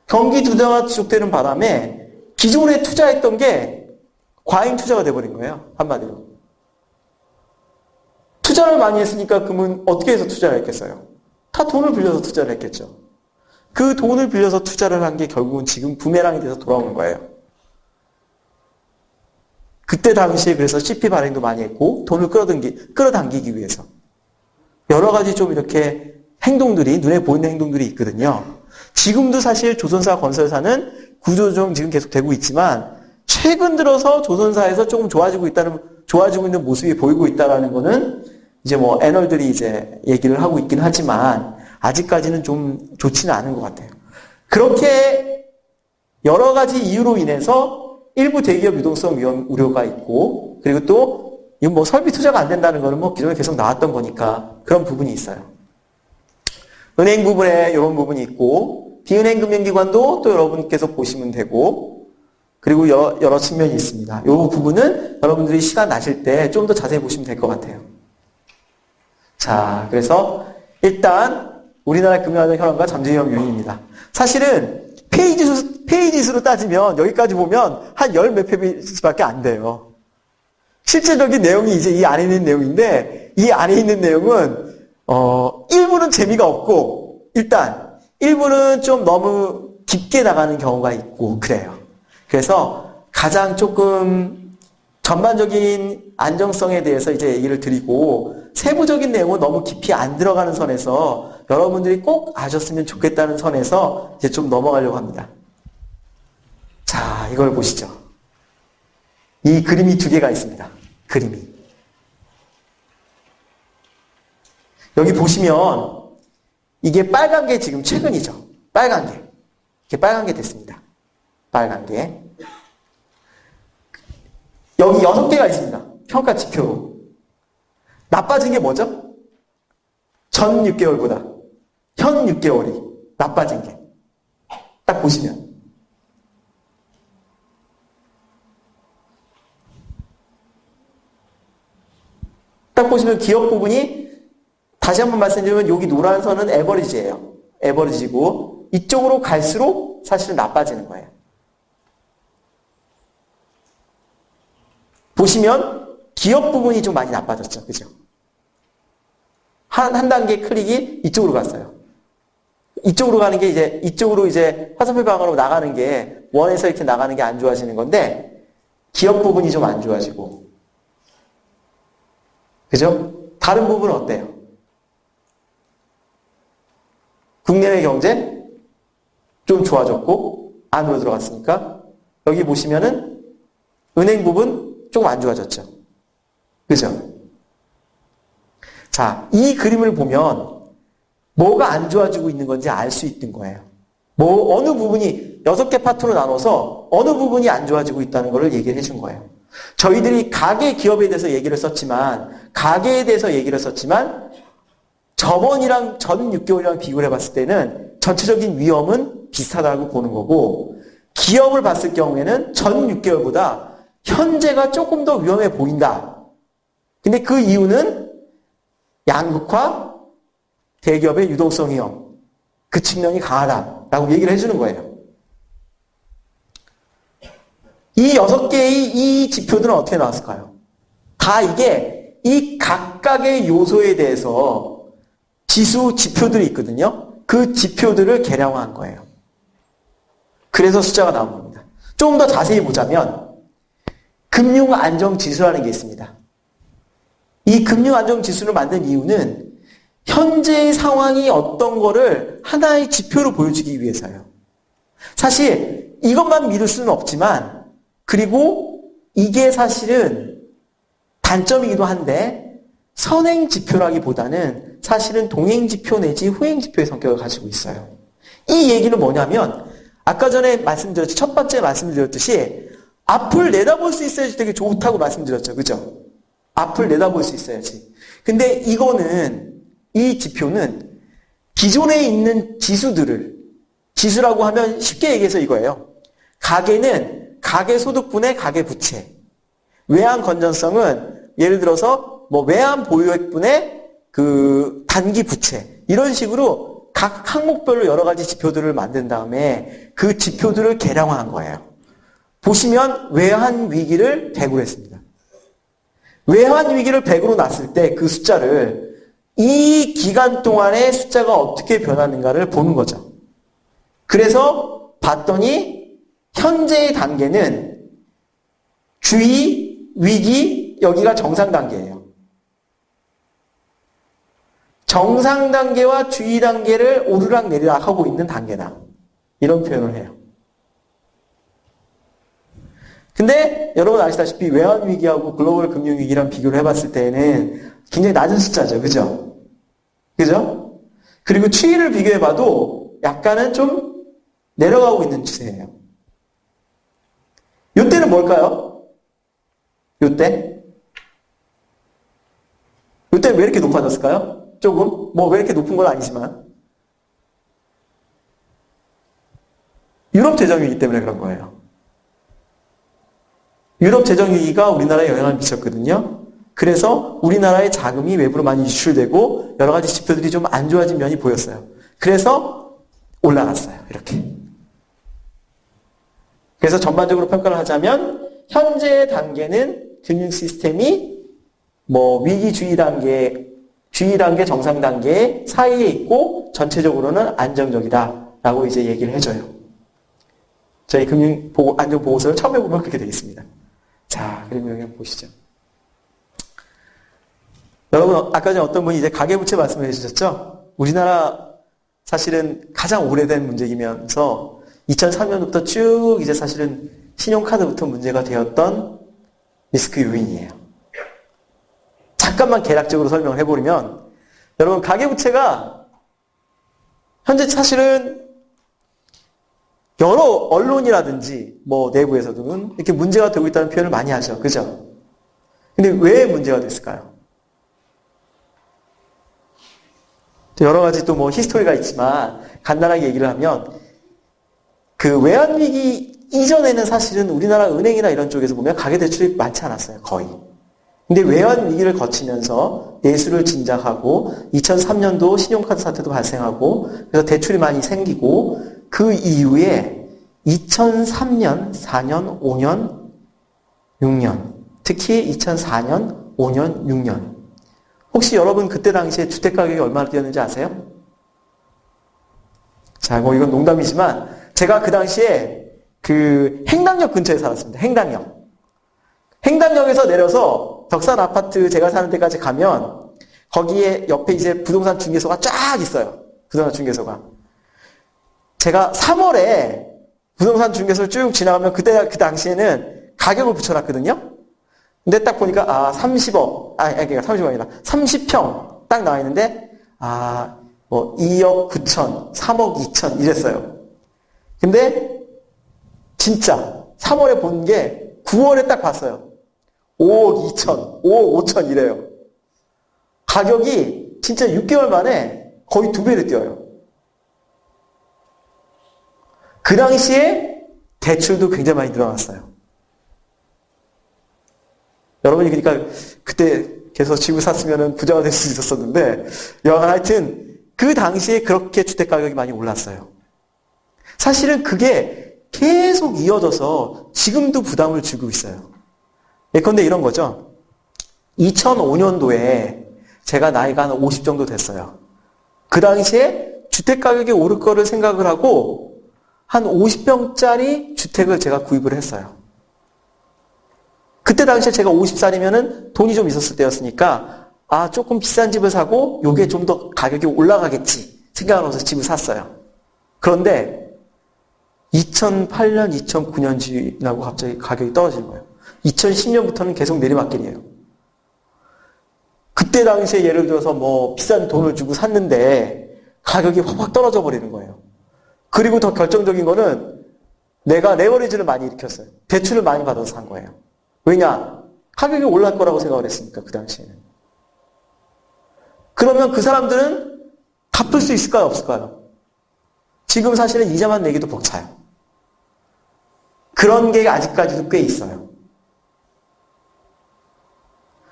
경기 둔화가 지속되는 바람에 기존에 투자했던 게 과잉 투자가 돼버린 거예요. 한마디로. 투자를 많이 했으니까 그러면 어떻게 해서 투자를 했겠어요? 다 돈을 빌려서 투자를 했겠죠. 그 돈을 빌려서 투자를 한 게 결국은 지금 부메랑이 돼서 돌아오는 거예요. 그때 당시에 그래서 CP 발행도 많이 했고 돈을 끌어당기기 위해서 여러 가지 좀 이렇게 행동들이 눈에 보이는 행동들이 있거든요. 지금도 사실 조선사, 건설사는 구조조정 지금 계속 되고 있지만 최근 들어서 조선사에서 조금 좋아지고 있는 모습이 보이고 있다라는 거는 이제 애널들이 이제 얘기를 하고 있긴 하지만 아직까지는 좀 좋지는 않은 것 같아요. 그렇게 여러 가지 이유로 인해서 일부 대기업 유동성 위험 우려가 있고 그리고 또 이건 설비 투자가 안 된다는 거는 기존에 계속 나왔던 거니까 그런 부분이 있어요. 은행 부분에 이런 부분이 있고 비은행 금융기관도 또 여러분께서 보시면 되고 그리고 여러 측면이 있습니다. 이 부분은 여러분들이 시간 나실 때 좀 더 자세히 보시면 될 것 같아요. 자, 그래서 일단 우리나라 금융안전 현황과 잠재위험 요인입니다. 사실은 페이지수로 따지면 여기까지 보면 한 열 몇 페이지밖에 안 돼요. 실제적인 내용이 이제 이 안에 있는 내용인데 이 안에 있는 내용은 일부는 재미가 없고 일단 일부는 좀 너무 깊게 나가는 경우가 있고 그래요. 그래서 가장 조금 전반적인 안정성에 대해서 이제 얘기를 드리고 세부적인 내용은 너무 깊이 안 들어가는 선에서 여러분들이 꼭 아셨으면 좋겠다는 선에서 이제 좀 넘어가려고 합니다. 자, 이걸 보시죠. 이 그림이 두 개가 있습니다. 그림이. 여기 보시면 이게 빨간 게 지금 최근이죠. 빨간 게. 이게 빨간 게 됐습니다. 빨간 게. 여기 6개가 있습니다. 평가 지표로. 나빠진 게 뭐죠? 전 6개월보다 현 6개월이 나빠진 게. 딱 보시면. 딱 보시면 기업 부분이 다시 한번 말씀드리면 여기 노란 선은 에버리지예요. 에버리지고 이쪽으로 갈수록 사실은 나빠지는 거예요. 보시면 기업 부분이 좀 많이 나빠졌죠. 그죠? 한 단계 클릭이 이쪽으로 갔어요. 이쪽으로 가는 게 이쪽으로 화살표 방향으로 나가는 게 원에서 이렇게 나가는 게 안 좋아지는 건데 기업 부분이 좀 안 좋아지고. 그죠? 다른 부분은 어때요? 국내외 경제 좀 좋아졌고 안으로 들어갔으니까 여기 보시면은 은행 부분 조금 안 좋아졌죠. 그죠? 자, 이 그림을 보면 뭐가 안 좋아지고 있는 건지 알 수 있는 거예요. 어느 부분이 6개 파트로 나눠서 어느 부분이 안 좋아지고 있다는 걸 얘기를 해준 거예요. 저희들이 가계 기업에 대해서 얘기를 썼지만 저번이랑 전 6개월이랑 비교를 해봤을 때는 전체적인 위험은 비슷하다고 보는 거고 기업을 봤을 경우에는 전 6개월보다 현재가 조금 더 위험해 보인다. 근데 그 이유는 양극화, 대기업의 유동성 위험, 그 측면이 강하다라고 얘기를 해주는 거예요. 이 6개의 이 지표들은 어떻게 나왔을까요? 다 이게 이 각각의 요소에 대해서 지표들이 있거든요. 그 지표들을 계량화한 거예요. 그래서 숫자가 나온 겁니다. 조금 더 자세히 보자면 금융안정지수라는 게 있습니다. 이 금융안정지수를 만든 이유는 현재의 상황이 어떤 거를 하나의 지표로 보여주기 위해서요. 사실 이것만 믿을 수는 없지만 그리고 이게 사실은 단점이기도 한데 선행지표라기보다는 사실은 동행지표 내지 후행지표의 성격을 가지고 있어요. 이 얘기는 뭐냐면 아까 전에 첫 번째 말씀드렸듯이 앞을 내다볼 수 있어야지 되게 좋다고 말씀드렸죠. 그죠? 앞을 내다볼 수 있어야지. 근데 이 지표는 기존에 있는 지수라고 하면 쉽게 얘기해서 이거예요. 가계는 가계소득분의 가계부채. 외환 건전성은 예를 들어서 외환 보유액분의 단기 부채. 이런 식으로 각 항목별로 여러 가지 지표들을 만든 다음에 그 지표들을 계량화한 거예요. 보시면 외환 위기를 100으로 했습니다. 외환 위기를 100으로 놨을 때 그 숫자를 이 기간 동안의 숫자가 어떻게 변하는가를 보는 거죠. 그래서 봤더니 현재의 단계는 주의, 위기, 여기가 정상 단계예요. 정상 단계와 주의 단계를 오르락 내리락 하고 있는 단계다. 이런 표현을 해요. 근데 여러분 아시다시피 외환 위기하고 글로벌 금융 위기랑 비교를 해봤을 때는 굉장히 낮은 숫자죠. 그죠? 그죠? 그리고 추이를 비교해봐도 약간은 좀 내려가고 있는 추세예요. 요때는 뭘까요? 요때는 왜 이렇게 높아졌을까요? 조금? 왜 이렇게 높은 건 아니지만. 유럽 재정위기 때문에 그런 거예요. 유럽 재정위기가 우리나라에 영향을 미쳤거든요. 그래서 우리나라의 자금이 외부로 많이 유출되고 여러 가지 지표들이 좀 안 좋아진 면이 보였어요. 그래서 올라갔어요. 이렇게. 그래서 전반적으로 평가를 하자면 현재 단계는 금융 시스템이 위기 주의 단계, 정상 단계 사이에 있고 전체적으로는 안정적이다라고 이제 얘기를 해줘요. 저희 금융 안정 보고서를 처음에 보면 그렇게 되어 있습니다. 자, 그리고 여기 한번 보시죠. 여러분, 아까 전에 어떤 분이 이제 가계부채 말씀을 해주셨죠? 우리나라 사실은 가장 오래된 문제이면서 2003년부터 쭉 이제 사실은 신용카드부터 문제가 되었던 리스크 요인이에요. 잠깐만 개략적으로 설명을 해버리면, 여러분, 가계부채가 현재 사실은 여러 언론이라든지 내부에서는 이렇게 문제가 되고 있다는 표현을 많이 하죠. 그죠? 근데 왜 문제가 됐을까요? 여러 가지 또 뭐 히스토리가 있지만 간단하게 얘기를 하면 그 외환위기 이전에는 사실은 우리나라 은행이나 이런 쪽에서 보면 가계대출이 많지 않았어요. 거의. 근데 외환위기를 거치면서 내수를 진작하고 2003년도 신용카드 사태도 발생하고 그래서 대출이 많이 생기고 그 이후에 2003년, 4년, 5년, 6년 특히 2004년, 5년, 6년 혹시 여러분 그때 당시에 주택가격이 얼마나 뛰었는지 아세요? 자, 뭐 이건 농담이지만 제가 그 당시에 그 행당역 근처에 살았습니다. 행당역에서 내려서 덕산 아파트 제가 사는 데까지 가면 거기에 옆에 이제 부동산 중개소가 쫙 있어요. 부동산 중개소가. 제가 3월에 부동산 중개소를 쭉 지나가면 그때 그 당시에는 가격을 붙여놨거든요. 근데 딱 보니까 30억, 그러니까 30억이 아니라 30평 딱 나와 있는데 뭐 2억 9천, 3억 2천 이랬어요. 근데 진짜 3월에 본 게 9월에 딱 봤어요. 5억 2천, 5억 5천 이래요. 가격이 진짜 6개월 만에 거의 2배로 뛰어요. 그 당시에 대출도 굉장히 많이 늘어났어요. 여러분이 그러니까 그때 계속 집을 샀으면 부자가 될 수 있었었는데 여하간 하여튼 그 당시에 그렇게 주택가격이 많이 올랐어요. 사실은 그게 계속 이어져서 지금도 부담을 주고 있어요. 예컨대 이런 거죠. 2005년도에 제가 나이가 한 50 정도 됐어요. 그 당시에 주택가격이 오를 거를 생각을 하고 한 50평짜리 주택을 제가 구입을 했어요. 그때 당시에 제가 50살이면은 돈이 좀 있었을 때였으니까 조금 비싼 집을 사고 요게 좀 더 가격이 올라가겠지 생각하면서 집을 샀어요. 그런데 2008년, 2009년 지나고 갑자기 가격이 떨어지는 거예요. 2010년부터는 계속 내리막길이에요. 그때 당시에 예를 들어서 뭐 비싼 돈을 주고 샀는데 가격이 확 떨어져 버리는 거예요. 그리고 더 결정적인 거는 내가 레버리지를 많이 일으켰어요. 대출을 많이 받아서 산 거예요. 왜냐? 가격이 올라갈 거라고 생각을 했으니까 그 당시에는. 그러면 그 사람들은 갚을 수 있을까요? 없을까요? 지금 사실은 이자만 내기도 벅차요. 그런 게 아직까지도 꽤 있어요.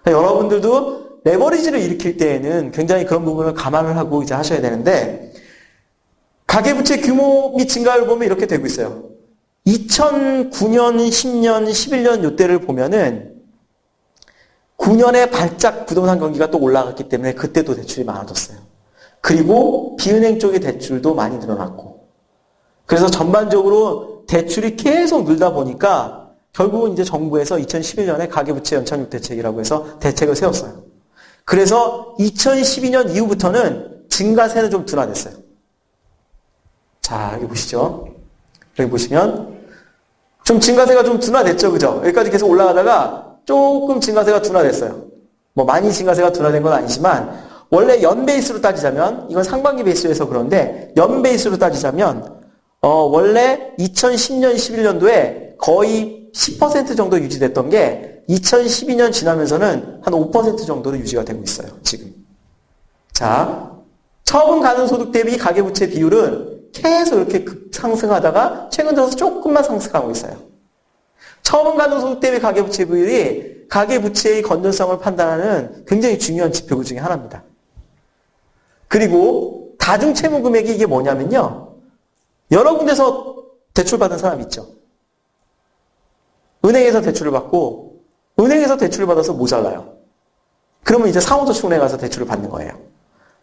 여러분들도 레버리지를 일으킬 때에는 굉장히 그런 부분을 감안을 하고 이제 하셔야 되는데 가계부채 규모 및 증가를 보면 이렇게 되고 있어요. 2009년, 10년, 11년 이때를 보면은 9년에 발작 부동산 경기가 또 올라갔기 때문에 그때도 대출이 많아졌어요. 그리고 비은행 쪽의 대출도 많이 늘어났고 그래서 전반적으로 대출이 계속 늘다 보니까 결국은 이제 정부에서 2011년에 가계부채 연착륙 대책이라고 해서 대책을 세웠어요. 그래서 2012년 이후부터는 증가세는 좀 둔화됐어요. 자, 여기 보시죠. 여기 보시면 좀 증가세가 좀 둔화됐죠. 그죠? 여기까지 계속 올라가다가 조금 증가세가 둔화됐어요. 뭐 많이 증가세가 둔화된 건 아니지만 원래 연 베이스로 따지자면 이건 상반기 베이스에서 그런데 연 베이스로 따지자면 원래 2010년, 11년도에 거의 10% 정도 유지됐던 게 2012년 지나면서는 한 5% 정도로 유지가 되고 있어요. 지금. 자, 처분 가능소득 대비 가계부채 비율은 계속 이렇게 상승하다가 최근 들어서 조금만 상승하고 있어요. 처분 가능소득 대비 가계부채 비율이 가계부채의 건전성을 판단하는 굉장히 중요한 지표 중에 하나입니다. 그리고 다중채무 금액이 이게 뭐냐면요. 여러 군데서 대출받은 사람 있죠. 은행에서 대출을 받고 은행에서 대출을 받아서 모자라요. 그러면 이제 상호저축은행 가서 대출을 받는 거예요.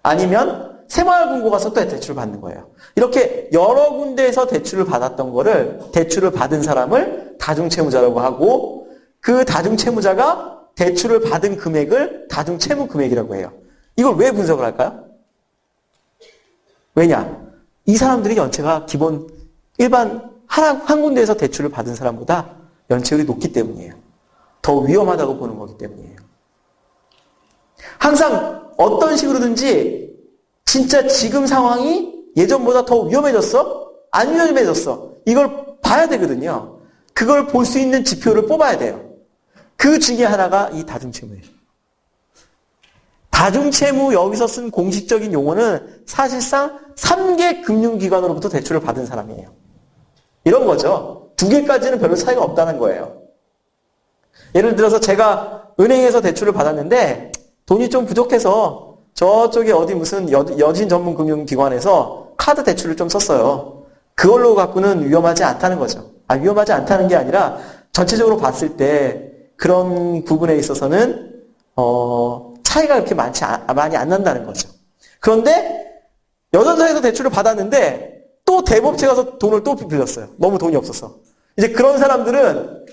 아니면 새마을금고 가서 또 대출을 받는 거예요. 이렇게 여러 군데에서 대출을 받았던 거를 대출을 받은 사람을 다중채무자라고 하고 그 다중채무자가 대출을 받은 금액을 다중채무 금액이라고 해요. 이걸 왜 분석을 할까요? 왜냐? 이 사람들이 연체가 기본 일반 한 군데에서 대출을 받은 사람보다 연체율이 높기 때문이에요. 더 위험하다고 보는 거기 때문이에요. 항상 어떤 식으로든지 진짜 지금 상황이 예전보다 더 위험해졌어? 안 위험해졌어? 이걸 봐야 되거든요. 그걸 볼 수 있는 지표를 뽑아야 돼요. 그 중에 하나가 이 다중채무예요. 다중채무 여기서 쓴 공식적인 용어는 사실상 3개 금융기관으로부터 대출을 받은 사람이에요. 이런 거죠. 2개까지는 별로 차이가 없다는 거예요. 예를 들어서 제가 은행에서 대출을 받았는데 돈이 좀 부족해서 저쪽에 어디 무슨 여진 전문 금융기관에서 카드 대출을 좀 썼어요. 그걸로 갖고는 위험하지 않다는 거죠. 위험하지 않다는 게 아니라 전체적으로 봤을 때 그런 부분에 있어서는 차이가 그렇게 많이 안 난다는 거죠. 그런데 여전사에서 대출을 받았는데 또 대법체 가서 돈을 또 빌렸어요. 너무 돈이 없어서. 이제 그런 사람들은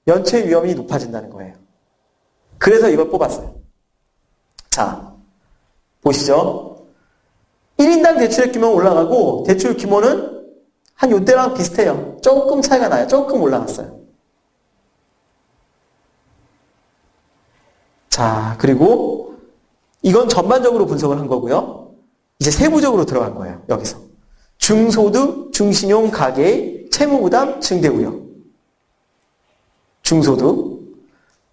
연체 위험이 높아진다는 거예요. 그래서 이걸 뽑았어요. 자, 보시죠. 1인당 대출의 규모는 올라가고 대출 규모는 한 요때랑 비슷해요. 조금 차이가 나요. 조금 올라갔어요. 자, 그리고 이건 전반적으로 분석을 한 거고요. 이제 세부적으로 들어간 거예요. 여기서. 중소득, 중신용 가계의 채무부담 증대 우려. 중소득.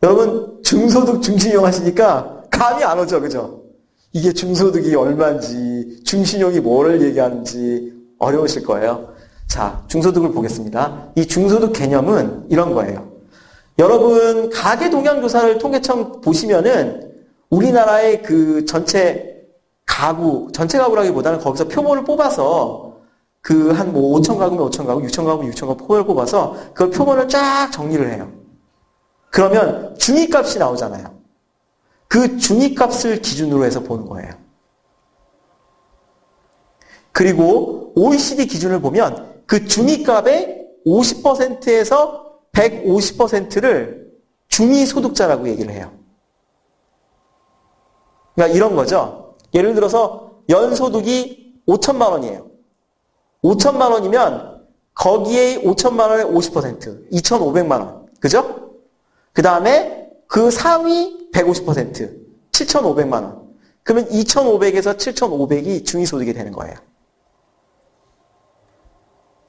여러분 중소득, 중신용 하시니까 감이 안 오죠. 그죠? 이게 중소득이 얼마인지, 중신용이 뭐를 얘기하는지 어려우실 거예요. 자, 중소득을 보겠습니다. 이 중소득 개념은 이런 거예요. 여러분 가계동향조사를 통계청 보시면은 우리나라의 그 전체 가구라기보다는 거기서 표본을 뽑아서 그 한 뭐 5천 가구면 5천 가구, 6천 가구면 6천 가구 표본을 뽑아서 그걸 표본을 쫙 정리를 해요. 그러면 중위값이 나오잖아요. 그 중위값을 기준으로 해서 보는 거예요. 그리고 OECD 기준을 보면 그 중위값의 50%에서 150%를 중위소득자라고 얘기를 해요. 그러니까 이런 거죠. 예를 들어서 연소득이 5천만 원이에요. 5천만 원이면 거기에 5천만 원의 50%, 2,500만 원. 그죠? 그 다음에 그 상위 150%, 7,500만 원. 그러면 2,500에서 7,500이 중위소득이 되는 거예요.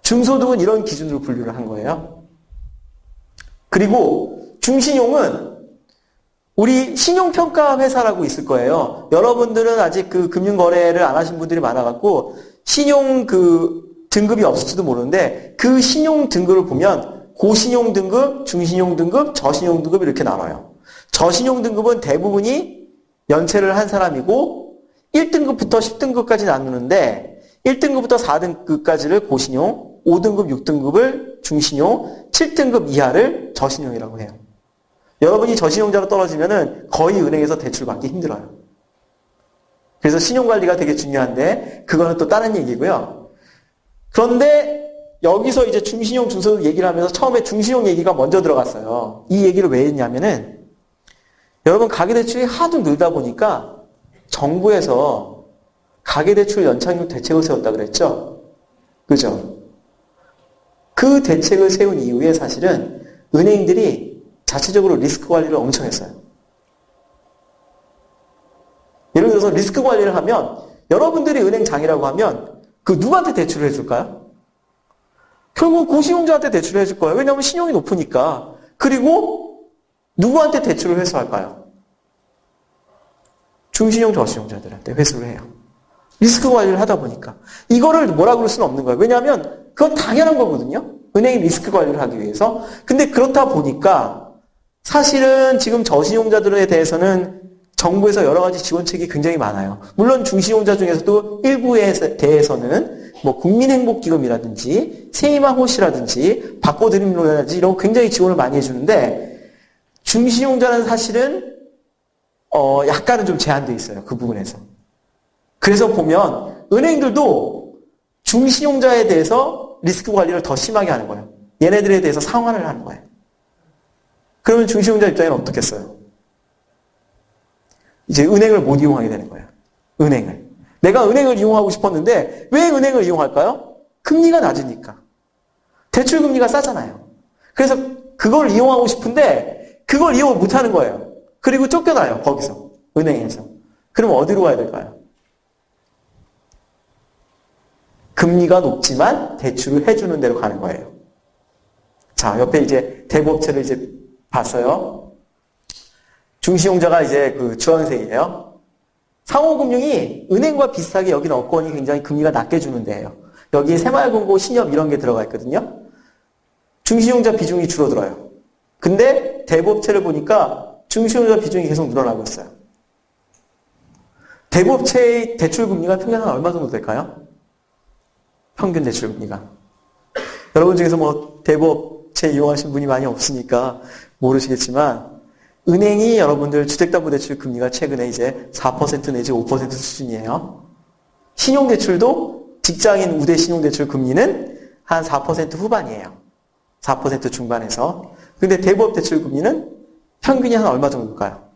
중소득은 이런 기준으로 분류를 한 거예요. 그리고 중신용은 우리 신용평가 회사라고 있을 거예요. 여러분들은 아직 그 금융거래를 안 하신 분들이 많아갖고 신용 그 등급이 없을지도 모르는데 그 신용 등급을 보면 고신용 등급, 중신용 등급, 저신용 등급 이렇게 나눠요. 저신용 등급은 대부분이 연체를 한 사람이고 1등급부터 10등급까지 나누는데 1등급부터 4등급까지를 고신용, 5등급, 6등급을 중신용, 7등급 이하를 저신용이라고 해요. 여러분이 저신용자로 떨어지면은 거의 은행에서 대출 받기 힘들어요. 그래서 신용관리가 되게 중요한데 그거는 또 다른 얘기고요. 그런데 여기서 이제 중신용, 중소득 얘기를 하면서 처음에 중신용 얘기가 먼저 들어갔어요. 이 얘기를 왜 했냐면은 여러분 가계대출이 하도 늘다 보니까 정부에서 가계대출 연착륙 대책을 세웠다 그랬죠? 그죠? 그 대책을 세운 이후에 사실은 은행들이 자체적으로 리스크 관리를 엄청 했어요. 예를 들어서 리스크 관리를 하면 여러분들이 은행장이라고 하면 그 누구한테 대출을 해줄까요? 결국 고신용자한테 대출을 해줄 거예요. 왜냐하면 신용이 높으니까. 그리고 누구한테 대출을 회수할까요? 중신용, 저신용자들한테 회수를 해요. 리스크 관리를 하다 보니까. 이거를 뭐라 그럴 수는 없는 거예요. 왜냐하면 그건 당연한 거거든요. 은행이 리스크 관리를 하기 위해서. 근데 그렇다 보니까 사실은 지금 저신용자들에 대해서는 정부에서 여러 가지 지원책이 굉장히 많아요. 물론 중신용자 중에서도 일부에 대해서는 뭐 국민행복기금이라든지 세이마호시라든지 바꿔드림로라든지 이런 굉장히 지원을 많이 해주는데 중신용자는 사실은 약간은 좀 제한되어 있어요. 그 부분에서. 그래서 보면 은행들도 중신용자에 대해서 리스크 관리를 더 심하게 하는 거예요. 얘네들에 대해서 상환을 하는 거예요. 그러면 중신용자 입장에는 어떻겠어요? 이제 은행을 못 이용하게 되는 거예요. 은행을. 내가 은행을 이용하고 싶었는데 왜 은행을 이용할까요? 금리가 낮으니까. 대출 금리가 싸잖아요. 그래서 그걸 이용하고 싶은데 그걸 이용을 못 하는 거예요. 그리고 쫓겨나요. 거기서. 은행에서. 그럼 어디로 가야 될까요? 금리가 높지만 대출을 해주는 데로 가는 거예요. 자, 옆에 이제 대부업체를 이제 봤어요. 중시용자가 이제 그 주황색이에요. 상호금융이 은행과 비슷하게 여기는 업권이 굉장히 금리가 낮게 주는 데예요. 여기에 새마을금고, 신협 이런 게 들어가 있거든요. 중시용자 비중이 줄어들어요. 근데 대부업체를 보니까 중시용자 비중이 계속 늘어나고 있어요. 대부업체의 대출금리가 평균 한 얼마 정도 될까요? 평균 대출금리가. 여러분 중에서 뭐 대부업체 이용하신 분이 많이 없으니까 모르시겠지만 은행이 여러분들 주택담보대출 금리가 최근에 이제 4% 내지 5% 수준이에요. 신용대출도 직장인 우대 신용대출 금리는 한 4% 후반이에요. 4% 중반에서. 근데 대부업 대출 금리는 평균이 한 얼마 정도일까요?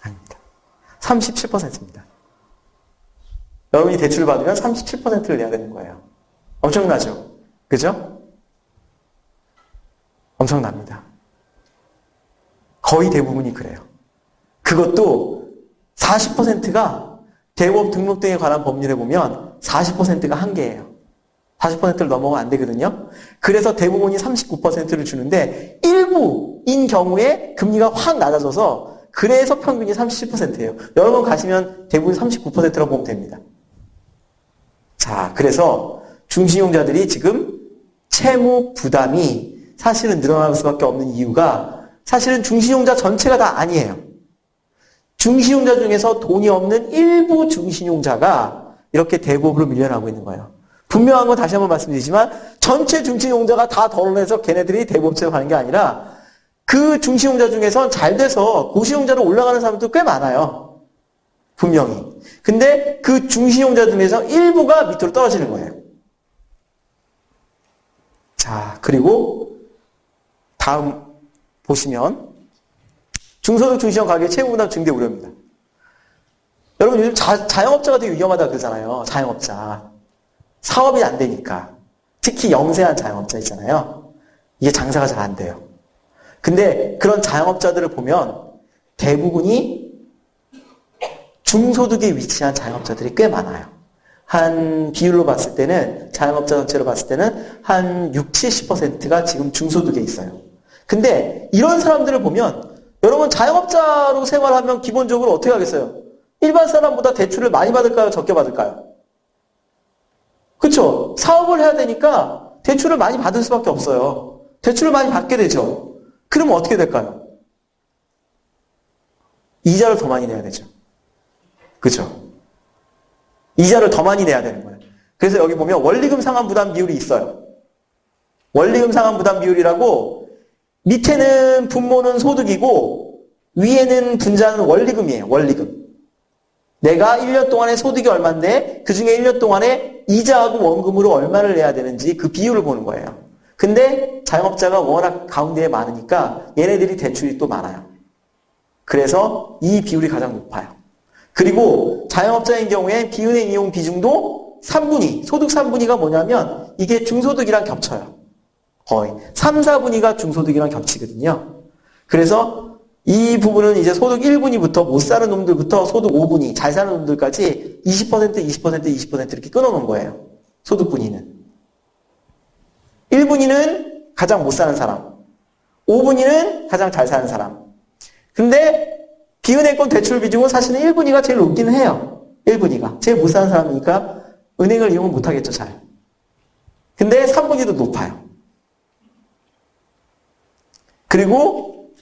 아닙니다. 37%입니다. 여러분이 대출을 받으면 37%를 내야 되는 거예요. 엄청나죠? 그죠? 엄청납니다. 거의 대부분이 그래요. 그것도 40%가 대부업 등록 등에 관한 법률에 보면 40%가 한계예요. 40%를 넘어가면 안 되거든요. 그래서 대부분이 39%를 주는데 일부인 경우에 금리가 확 낮아져서 그래서 평균이 37%예요. 여러분 가시면 대부분 39%라고 보면 됩니다. 자, 그래서 중신용자들이 지금 채무 부담이 사실은 늘어날 수밖에 없는 이유가 사실은 중신용자 전체가 다 아니에요. 중신용자 중에서 돈이 없는 일부 중신용자가 이렇게 대부업으로 밀려나고 있는 거예요. 분명한 건 다시 한번 말씀드리지만 전체 중신용자가 다 덜어내서 걔네들이 대부업체로 가는 게 아니라 그 중신용자 중에서 잘 돼서 고신용자로 올라가는 사람도 꽤 많아요. 분명히. 근데 그 중신용자 중에서 일부가 밑으로 떨어지는 거예요. 자, 그리고 다음 보시면 중소득 중시형 가계 채무부담 증대 우려입니다. 여러분 요즘 자영업자가 되게 위험하다 그러잖아요. 자영업자. 사업이 안 되니까. 특히 영세한 자영업자 있잖아요. 이게 장사가 잘 안 돼요. 근데 그런 자영업자들을 보면 대부분이 중소득에 위치한 자영업자들이 꽤 많아요. 한 비율로 봤을 때는 자영업자 전체로 봤을 때는 한 60, 70%가 지금 중소득에 있어요. 근데 이런 사람들을 보면 여러분 자영업자로 생활하면 기본적으로 어떻게 하겠어요? 일반 사람보다 대출을 많이 받을까요? 적게 받을까요? 그렇죠? 사업을 해야 되니까 대출을 많이 받을 수밖에 없어요. 대출을 많이 받게 되죠. 그러면 어떻게 될까요? 이자를 더 많이 내야 되죠. 그렇죠? 이자를 더 많이 내야 되는 거예요. 그래서 여기 보면 원리금 상환 부담 비율이 있어요. 원리금 상환 부담 비율이라고 밑에는 분모는 소득이고 위에는 분자는 원리금이에요. 원리금. 내가 1년 동안의 소득이 얼마인데 그중에 1년 동안에 이자하고 원금으로 얼마를 내야 되는지 그 비율을 보는 거예요. 근데 자영업자가 워낙 가운데에 많으니까 얘네들이 대출이 또 많아요. 그래서 이 비율이 가장 높아요. 그리고 자영업자인 경우에 비은행 이용 비중도 3분위, 소득 3분위가 뭐냐면 이게 중소득이랑 겹쳐요. 거의 3, 4분위가 중소득이랑 겹치거든요. 그래서 이 부분은 이제 소득 1분위부터 못 사는 놈들부터 소득 5분위, 잘 사는 놈들까지 20%, 20%, 20% 이렇게 끊어놓은 거예요. 소득 분위는. 1분위는 가장 못 사는 사람, 5분위는 가장 잘 사는 사람. 근데 비은행권 대출 비중은 사실은 1분위가 제일 높기는 해요. 1분위가. 제일 못 사는 사람이니까 은행을 이용을 못 하겠죠, 잘. 근데 3분위도 높아요. 그리고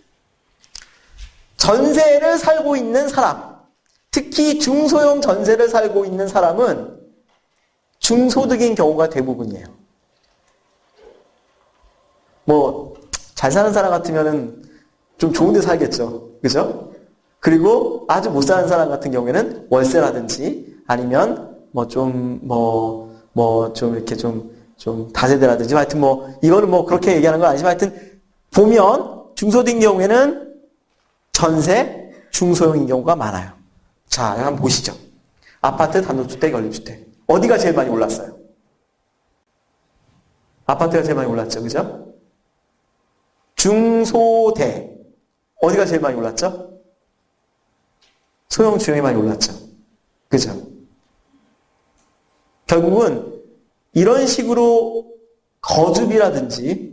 전세를 살고 있는 사람, 특히 중소형 전세를 살고 있는 사람은 중소득인 경우가 대부분이에요. 뭐 잘 사는 사람 같으면은 좀 좋은 데 살겠죠. 그죠? 그리고 아주 못 사는 사람 같은 경우에는 월세라든지 아니면 이렇게 좀 다세대라든지 하여튼 이거는 그렇게 얘기하는 건 아니지만 하여튼 보면 중소득인 경우에는 전세, 중소형인 경우가 많아요. 자, 한번 보시죠. 아파트, 단독주택, 연립주택. 어디가 제일 많이 올랐어요? 아파트가 제일 많이 올랐죠. 그죠? 중소대. 어디가 제일 많이 올랐죠? 소형, 중형이 많이 올랐죠. 그죠? 결국은 이런 식으로 거주비라든지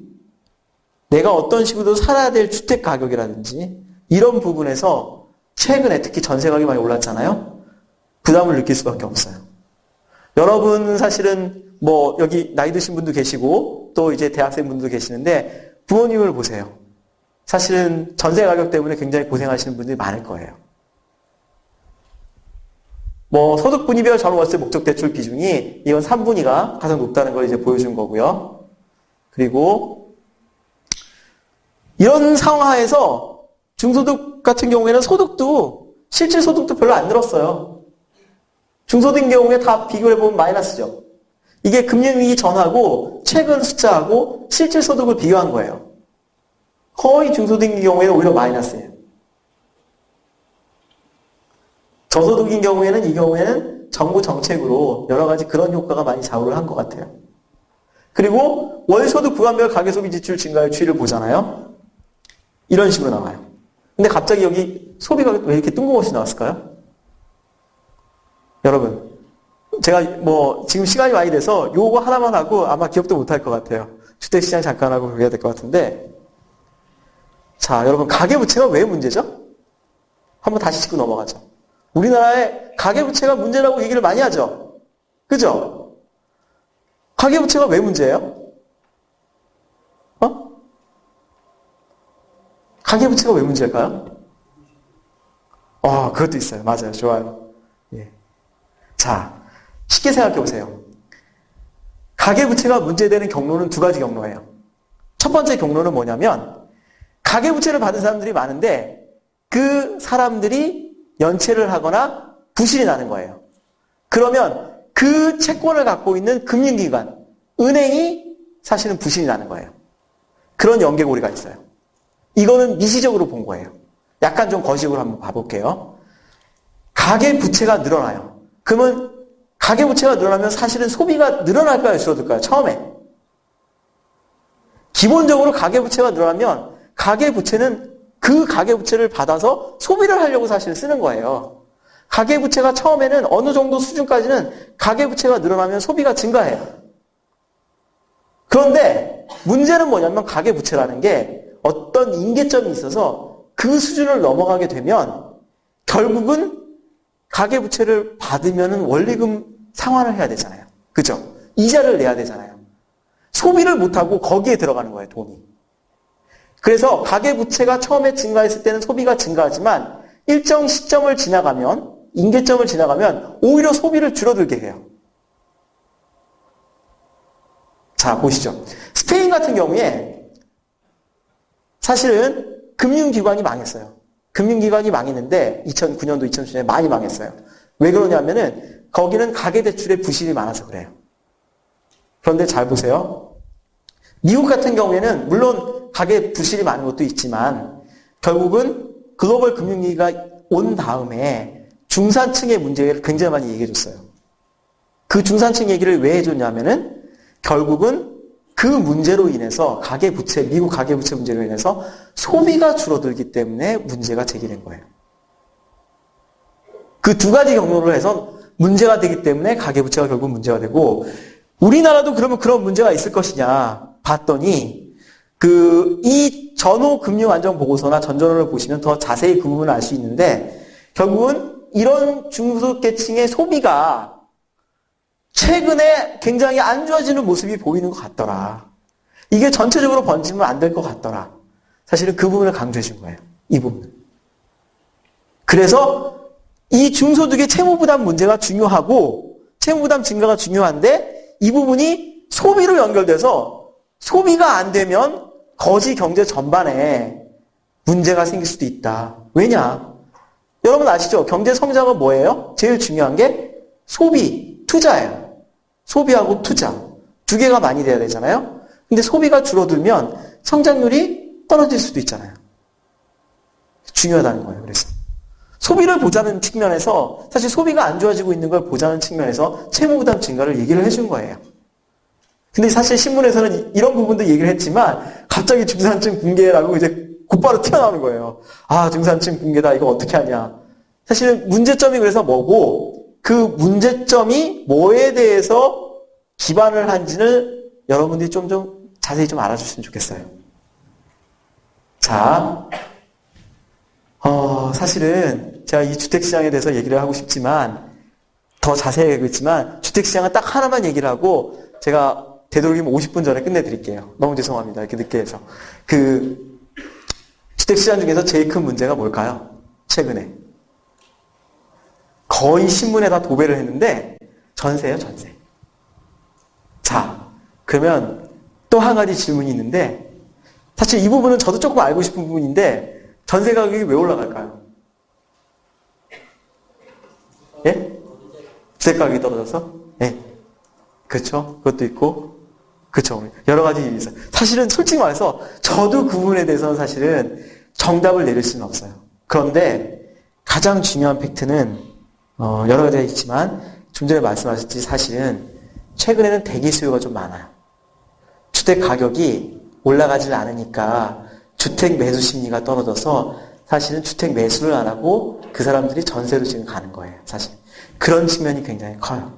내가 어떤 식으로 살아야 될 주택 가격이라든지 이런 부분에서 최근에 특히 전세 가격이 많이 올랐잖아요. 부담을 느낄 수밖에 없어요. 여러분 사실은 뭐 여기 나이 드신 분도 계시고 또 이제 대학생 분도 계시는데 부모님을 보세요. 사실은 전세 가격 때문에 굉장히 고생하시는 분들이 많을 거예요. 뭐 소득 분위별 전월세 목적 대출 비중이 이건 3분위가 가장 높다는 걸 이제 보여준 거고요. 그리고 이런 상황하에서 중소득 같은 경우에는 소득도 실질 소득도 별로 안 늘었어요. 중소득인 경우에 다 비교를 해보면 마이너스죠. 이게 금융위기 전하고 최근 숫자하고 실질 소득을 비교한 거예요. 거의 중소득인 경우에는 오히려 마이너스예요. 저소득인 경우에는 이 경우에는 정부 정책으로 여러 가지 그런 효과가 많이 좌우를 한 것 같아요. 그리고 월소득 구간별 가계소비 지출 증가율 추이를 보잖아요. 이런 식으로 나와요. 근데 갑자기 여기 소비가 왜 이렇게 뜬금없이 나왔을까요? 여러분, 제가 뭐 지금 시간이 많이 돼서 요거 하나만 하고 아마 기억도 못할 것 같아요. 주택시장 잠깐 하고 그래야 될 것 같은데, 자, 여러분 가계부채가 왜 문제죠? 한번 다시 짚고 넘어가죠. 우리나라의 가계부채가 문제라고 얘기를 많이 하죠. 그죠? 가계부채가 왜 문제예요? 가계부채가 왜 문제일까요? 그것도 있어요. 맞아요. 좋아요. 예. 자, 쉽게 생각해 보세요. 가계부채가 문제되는 경로는 두 가지 경로예요. 첫 번째 경로는 뭐냐면, 가계부채를 받은 사람들이 많은데, 그 사람들이 연체를 하거나 부실이 나는 거예요. 그러면 그 채권을 갖고 있는 금융기관, 은행이 사실은 부실이 나는 거예요. 그런 연계고리가 있어요. 이거는 미시적으로 본 거예요. 약간 좀 거시적으로 한번 봐볼게요. 가계부채가 늘어나요. 그러면 가계부채가 늘어나면 사실은 소비가 늘어날까요? 줄어들까요? 처음에. 기본적으로 가계부채가 늘어나면 가계부채는 그 가계부채를 받아서 소비를 하려고 사실 쓰는 거예요. 가계부채가 처음에는 어느 정도 수준까지는 가계부채가 늘어나면 소비가 증가해요. 그런데 문제는 뭐냐면 가계부채라는 게 어떤 임계점이 있어서 그 수준을 넘어가게 되면 결국은 가계부채를 받으면 원리금 상환을 해야 되잖아요. 그죠? 이자를 내야 되잖아요. 소비를 못하고 거기에 들어가는 거예요, 돈이. 그래서 가계부채가 처음에 증가했을 때는 소비가 증가하지만 일정 시점을 지나가면, 임계점을 지나가면 오히려 소비를 줄어들게 해요. 자, 보시죠. 스페인 같은 경우에 사실은 금융기관이 망했어요. 금융기관이 망했는데 2009년도, 2010년에 많이 망했어요. 왜 그러냐면은 거기는 가계대출에 부실이 많아서 그래요. 그런데 잘 보세요. 미국 같은 경우에는 물론 가계 부실이 많은 것도 있지만 결국은 글로벌 금융위기가 온 다음에 중산층의 문제를 굉장히 많이 얘기해 줬어요. 그 중산층 얘기를 왜 해줬냐면은 결국은 그 문제로 인해서 가계부채, 미국 가계부채 문제로 인해서 소비가 줄어들기 때문에 문제가 제기된 거예요. 그 두 가지 경로를 해서 문제가 되기 때문에 가계부채가 결국 문제가 되고, 우리나라도 그러면 그런 문제가 있을 것이냐 봤더니 이 전후금융안정보고서나 전전호를 보시면 더 자세히 그 부분을 알 수 있는데 결국은 이런 중소계층의 소비가 최근에 굉장히 안 좋아지는 모습이 보이는 것 같더라. 이게 전체적으로 번지면 안 될 것 같더라. 사실은 그 부분을 강조해 준 거예요. 이 부분. 그래서 이 중소득의 채무부담 문제가 중요하고 채무부담 증가가 중요한데 이 부분이 소비로 연결돼서 소비가 안 되면 거시 경제 전반에 문제가 생길 수도 있다. 왜냐? 여러분 아시죠? 경제 성장은 뭐예요? 제일 중요한 게 소비, 투자예요. 소비하고 투자. 두 개가 많이 돼야 되잖아요? 근데 소비가 줄어들면 성장률이 떨어질 수도 있잖아요. 중요하다는 거예요, 그래서. 소비를 보자는 측면에서, 사실 소비가 안 좋아지고 있는 걸 보자는 측면에서 채무부담 증가를 얘기를 해준 거예요. 근데 사실 신문에서는 이런 부분도 얘기를 했지만, 갑자기 중산층 붕괴라고 이제 곧바로 튀어나오는 거예요. 아, 중산층 붕괴다. 이거 어떻게 하냐. 사실은 문제점이 그래서 뭐고, 그 문제점이 뭐에 대해서 기반을 한지를 여러분들이 좀 자세히 좀 알아주시면 좋겠어요. 자, 사실은 제가 이 주택시장에 대해서 얘기를 하고 싶지만, 더 자세히 하겠지만, 주택시장은 딱 하나만 얘기를 하고, 제가 되도록이면 50분 전에 끝내드릴게요. 너무 죄송합니다. 이렇게 늦게 해서. 주택시장 중에서 제일 큰 문제가 뭘까요? 최근에. 거의 신문에 다 도배를 했는데, 전세예요, 전세. 자, 그러면 또 한 가지 질문이 있는데, 사실 이 부분은 저도 조금 알고 싶은 부분인데, 전세 가격이 왜 올라갈까요? 예? 주택 가격이 떨어져서? 예. 그렇죠. 그것도 있고, 그렇죠. 여러 가지 일이 있어요. 사실은 솔직히 말해서 저도 그 부분에 대해서는 사실은 정답을 내릴 수는 없어요. 그런데 가장 중요한 팩트는 여러 가지가 있지만 좀 전에 말씀하셨듯이 사실은 최근에는 대기 수요가 좀 많아요. 주택 가격이 올라가질 않으니까 주택 매수 심리가 떨어져서 사실은 주택 매수를 안 하고 그 사람들이 전세로 지금 가는 거예요. 사실 그런 측면이 굉장히 커요.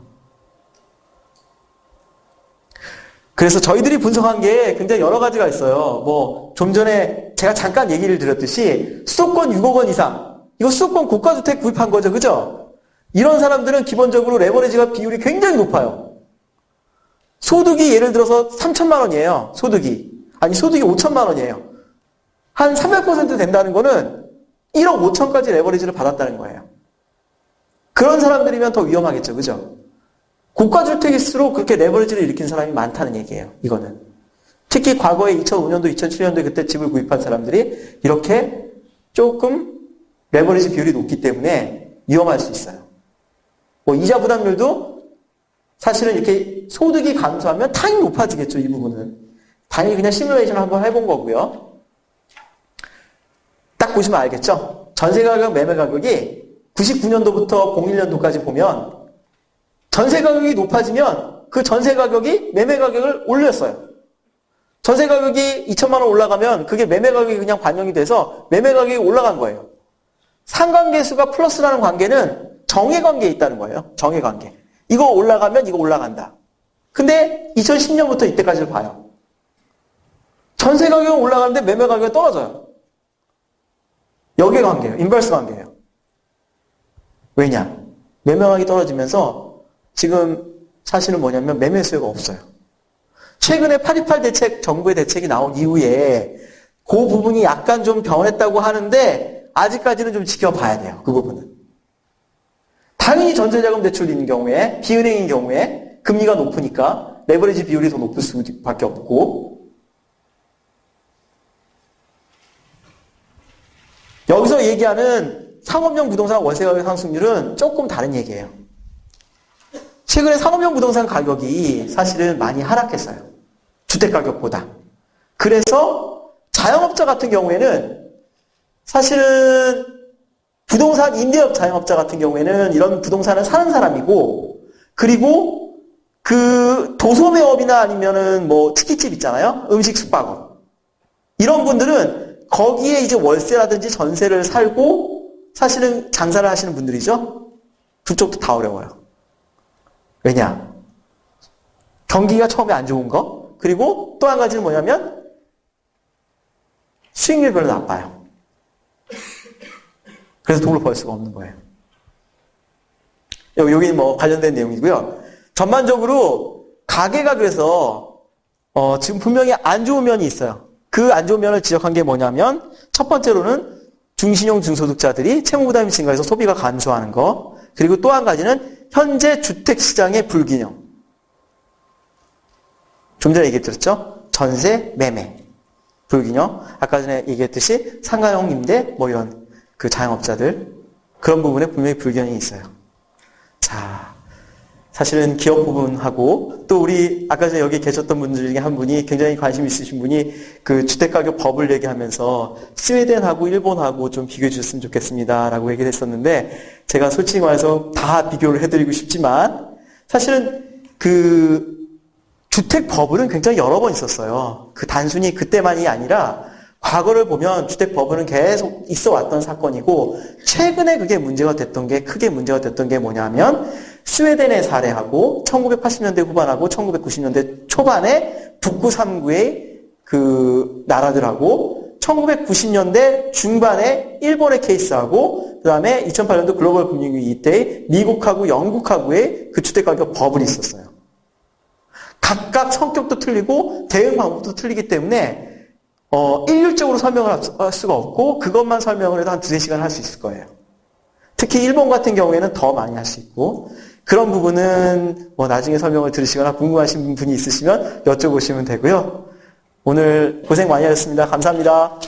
그래서 저희들이 분석한 게 굉장히 여러 가지가 있어요. 좀 전에 제가 잠깐 얘기를 드렸듯이 수도권 6억 원 이상, 이거 수도권 고가주택 구입한 거죠. 그죠? 이런 사람들은 기본적으로 레버리지가 비율이 굉장히 높아요. 소득이 예를 들어서 3천만 원이에요. 소득이 5천만 원이에요. 한 300% 된다는 거는 1억 5천까지 레버리지를 받았다는 거예요. 그런 사람들이면 더 위험하겠죠. 그죠? 고가주택일수록 그렇게 레버리지를 일으킨 사람이 많다는 얘기예요. 이거는. 특히 과거에 2005년도, 2007년도에 그때 집을 구입한 사람들이 이렇게 조금 레버리지 비율이 높기 때문에 위험할 수 있어요. 이자 부담률도 사실은 이렇게 소득이 감소하면 당연히 높아지겠죠. 이 부분은. 당연히 그냥 시뮬레이션 한번 해본 거고요. 딱 보시면 알겠죠? 전세가격, 매매가격이 99년도부터 01년도까지 보면 전세 가격이 높아지면 그 전세 가격이 매매 가격을 올렸어요. 전세 가격이 2천만 원 올라가면 그게 매매 가격이 그냥 반영이 돼서 매매 가격이 올라간 거예요. 상관계수가 플러스라는 관계는 정해관계에 있다는 거예요. 정해관계. 이거 올라가면 이거 올라간다. 근데 2010년부터 이때까지를 봐요. 전세 가격은 올라가는데 매매 가격이 떨어져요. 역의 관계예요. 인버스 관계예요. 왜냐? 매매 가격이 떨어지면서 지금 사실은 뭐냐면 매매 수요가 없어요. 최근에 8.28 대책, 정부의 대책이 나온 이후에 그 부분이 약간 좀 변했다고 하는데 아직까지는 좀 지켜봐야 돼요. 그 부분은. 당연히 전세자금 대출인 경우에, 비은행인 경우에 금리가 높으니까 레버리지 비율이 더 높을 수밖에 없고 여기서 얘기하는 상업용 부동산 월세가격 상승률은 조금 다른 얘기예요. 최근에 상업용 부동산 가격이 사실은 많이 하락했어요. 주택가격보다. 그래서 자영업자 같은 경우에는 사실은 부동산 임대업 자영업자 같은 경우에는 이런 부동산을 사는 사람이고 그리고 그 도소매업이나 아니면은 치킨집 있잖아요. 음식 숙박업. 이런 분들은 거기에 이제 월세라든지 전세를 살고 사실은 장사를 하시는 분들이죠. 두 쪽도 다 어려워요. 왜냐? 경기가 처음에 안 좋은 거, 그리고 또 한 가지는 뭐냐면 수익률이 별로 나빠요. 그래서 돈을 벌 수가 없는 거예요. 여기 관련된 내용이고요. 전반적으로 가계가 그래서 지금 분명히 안 좋은 면이 있어요. 그 안 좋은 면을 지적한 게 뭐냐면 첫 번째로는 중신용 중소득자들이 채무부담이 증가해서 소비가 감소하는 거, 그리고 또 한 가지는 현재 주택시장의 불균형. 좀 전에 얘기했죠? 전세, 매매, 불균형. 아까 전에 얘기했듯이 상가형 임대, 이런 그 자영업자들. 그런 부분에 분명히 불균형이 있어요. 자, 사실은 기업 부분하고 또 우리 아까 전에 여기 계셨던 분들 중에 한 분이 굉장히 관심 있으신 분이 그 주택가격 법을 얘기하면서 스웨덴하고 일본하고 좀 비교해 주셨으면 좋겠습니다 라고 얘기를 했었는데 제가 솔직히 말해서 다 비교를 해드리고 싶지만 사실은 그 주택버블은 굉장히 여러 번 있었어요. 그 단순히 그때만이 아니라 과거를 보면 주택버블은 계속 있어 왔던 사건이고 최근에 그게 문제가 됐던 게 크게 문제가 됐던 게 뭐냐면 스웨덴의 사례하고 1980년대 후반하고 1990년대 초반에 북구 3구의 그 나라들하고 1990년대 중반에 일본의 케이스하고 그 다음에 2008년도 글로벌 금융위기 이때 미국하고 영국하고의 그 주택가격 버블이 있었어요. 각각 성격도 틀리고 대응 방법도 틀리기 때문에 일률적으로 설명을 할 수가 없고 그것만 설명을 해도 한 2-3시간 할 수 있을 거예요. 특히 일본 같은 경우에는 더 많이 할 수 있고 그런 부분은 나중에 설명을 들으시거나 궁금하신 분이 있으시면 여쭤보시면 되고요. 오늘 고생 많이 하셨습니다. 감사합니다.